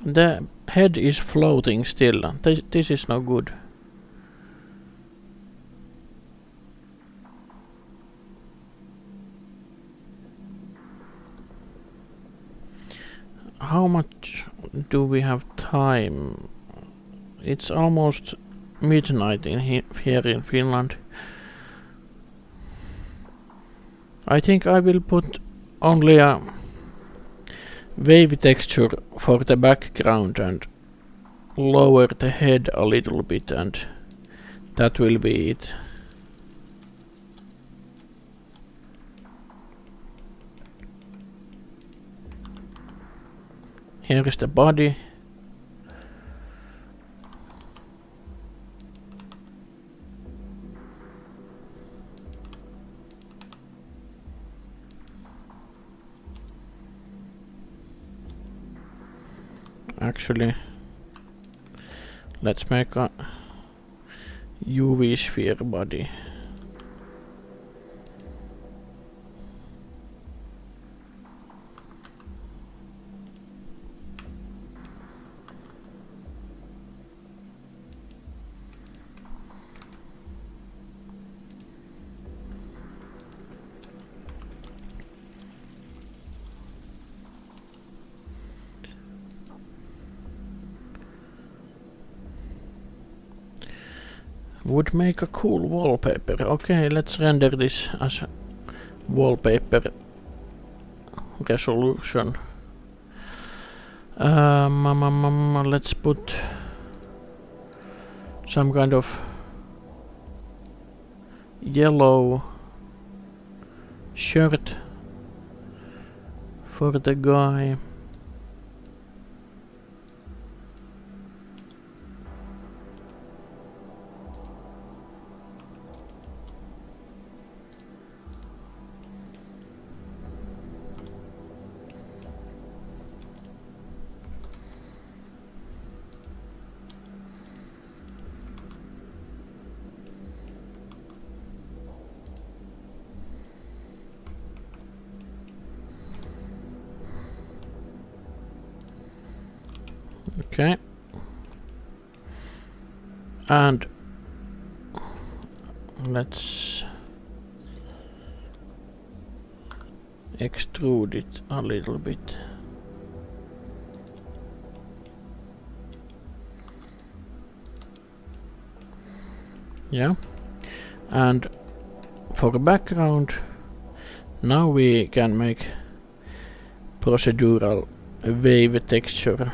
The head is floating still. This is no good. How much do we have time? It's almost midnight here in Finland. I think I will put only a wave texture for the background and lower the head a little bit, and that will be it. Here is the body. Actually, let's make a UV sphere body. Would make a cool wallpaper. Okay, let's render this as wallpaper resolution. Let's put some kind of yellow shirt for the guy. Okay, and let's extrude it a little bit. Yeah, and for the background, now we can make procedural wave texture.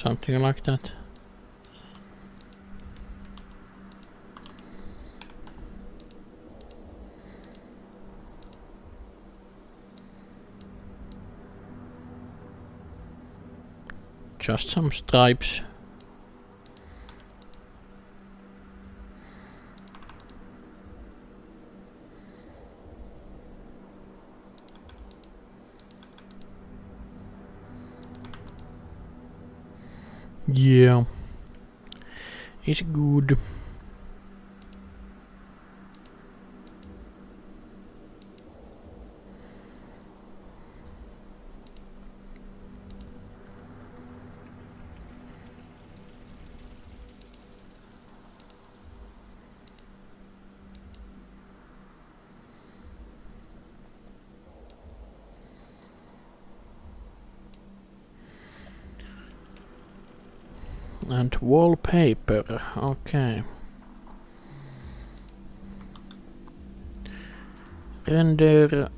Something like that. Just some stripes. Yeah, it's good. And wallpaper, okay. Render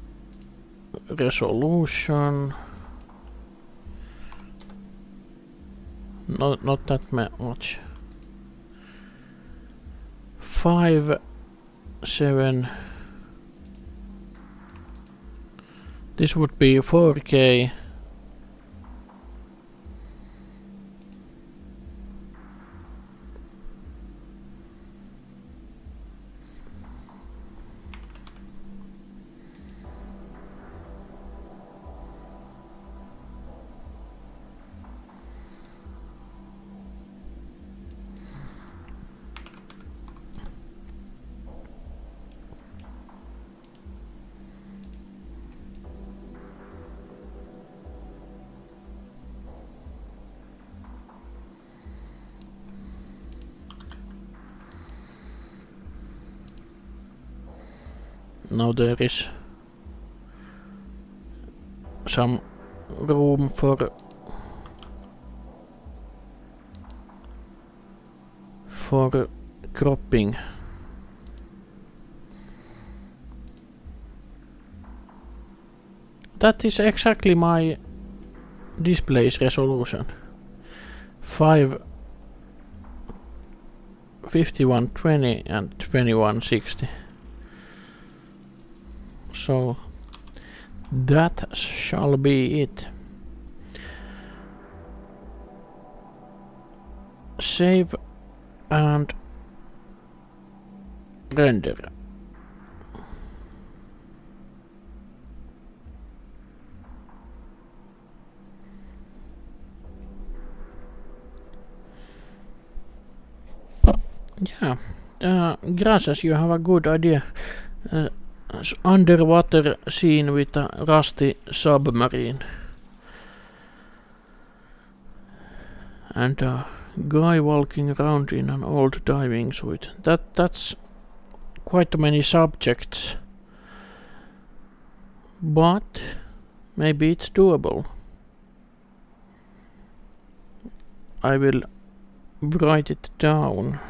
resolution. Not that much. 5, 7. This would be 4K. Now there is some room for cropping. That is exactly my display's resolution. 5120 and 2160. So that shall be it. Save and render. Yeah, gracias, you have a good idea. Underwater scene with a rusty submarine. And a guy walking around in an old diving suit. That's quite many subjects. But maybe it's doable. I will write it down.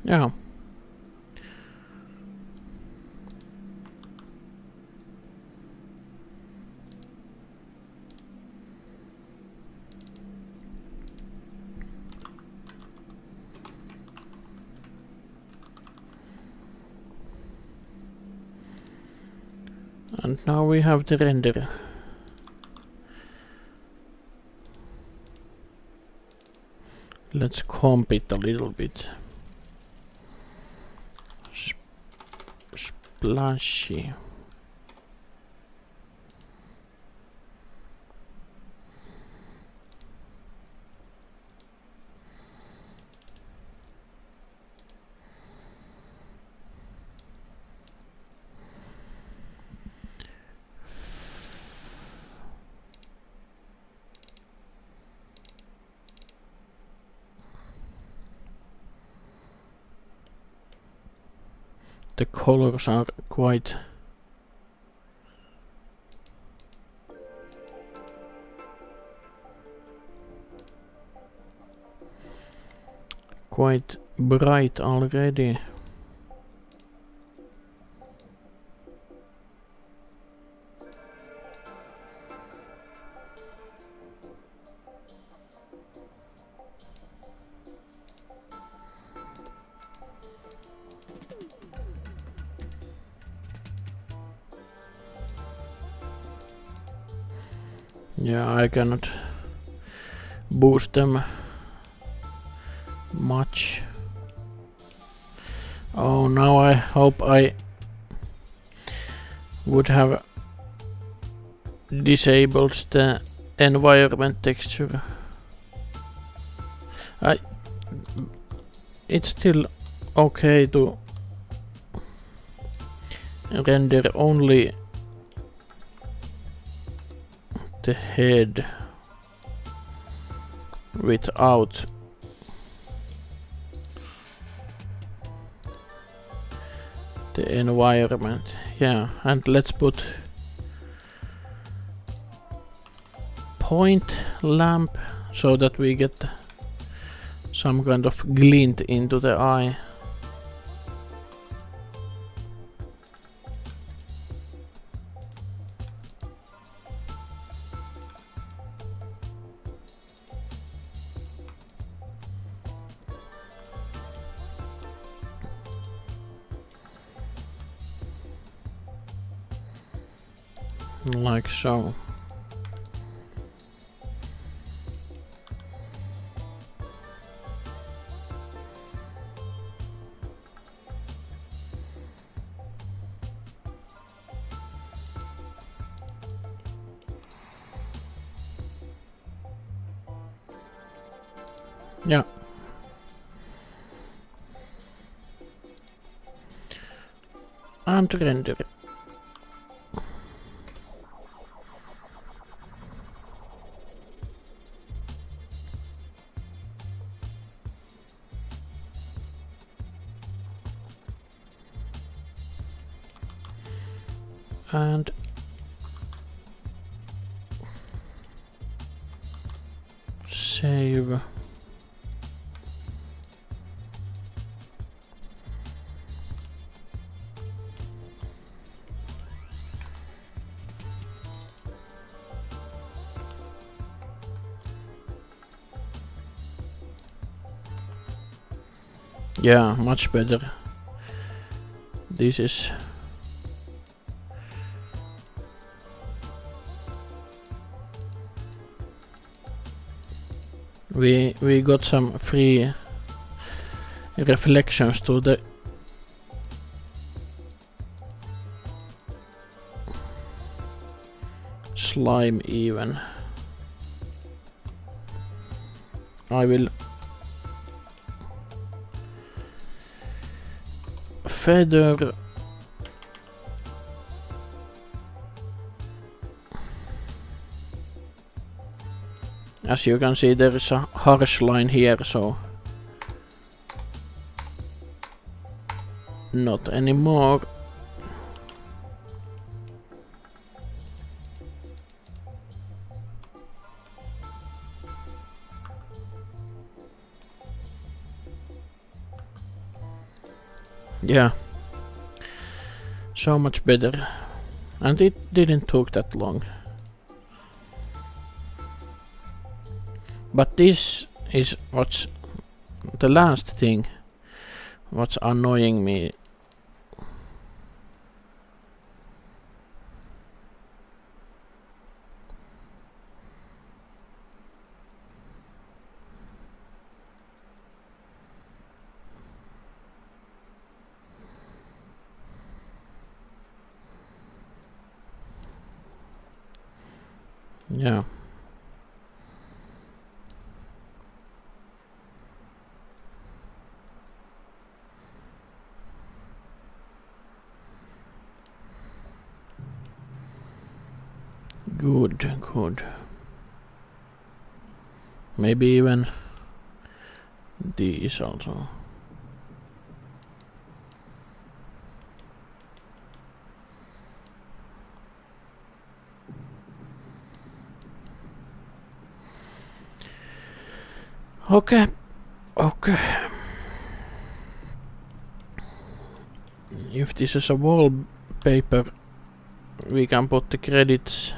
Yeah. And now we have the render. Let's comp it a little bit. Splashy. the colors are quite bright already. Yeah, I cannot boost them much. Oh, now I hope I would have disabled the environment texture. It's still okay to render only the head without the environment. Yeah, and let's put point lamp so that we get some kind of glint into the eye. Like so. Yeah. And render. And save. Yeah, much better. This is we got some free reflections to the slime even. I will feather as you can see there is a harsh line here, so not anymore. Yeah, so much better, and it didn't take that long. But this is what's the last thing what's annoying me. Yeah. Good. Maybe even these also. Okay. Okay. If this is a wallpaper, we can put the credits.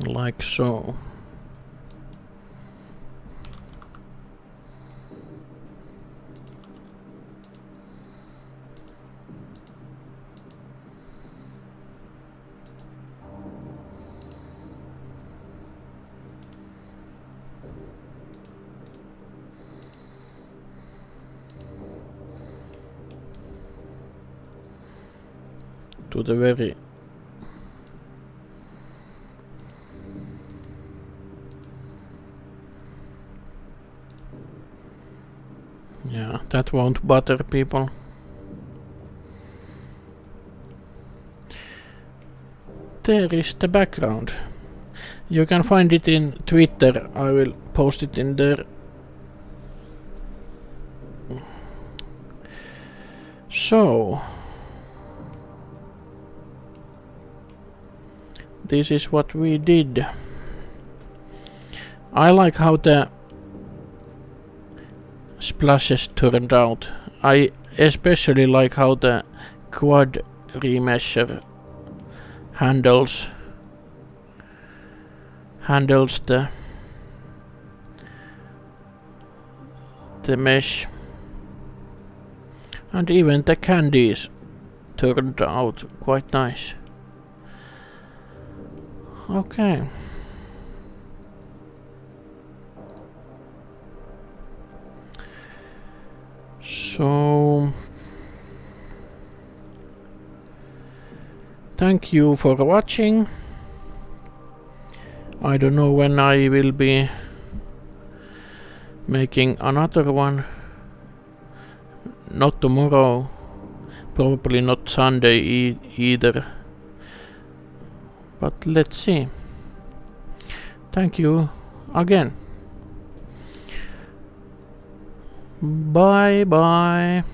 Like so. To the very yeah, that won't bother people. There is the background. You can find it in Twitter. I will post it in there. So this is what we did. I like how the splashes turned out. I especially like how the quad remesher handles the mesh, and even the candies turned out quite nice. Okay. So thank you for watching. I don't know when I will be making another one. Not tomorrow, probably not Sunday either. But let's see. Thank you again. Bye bye.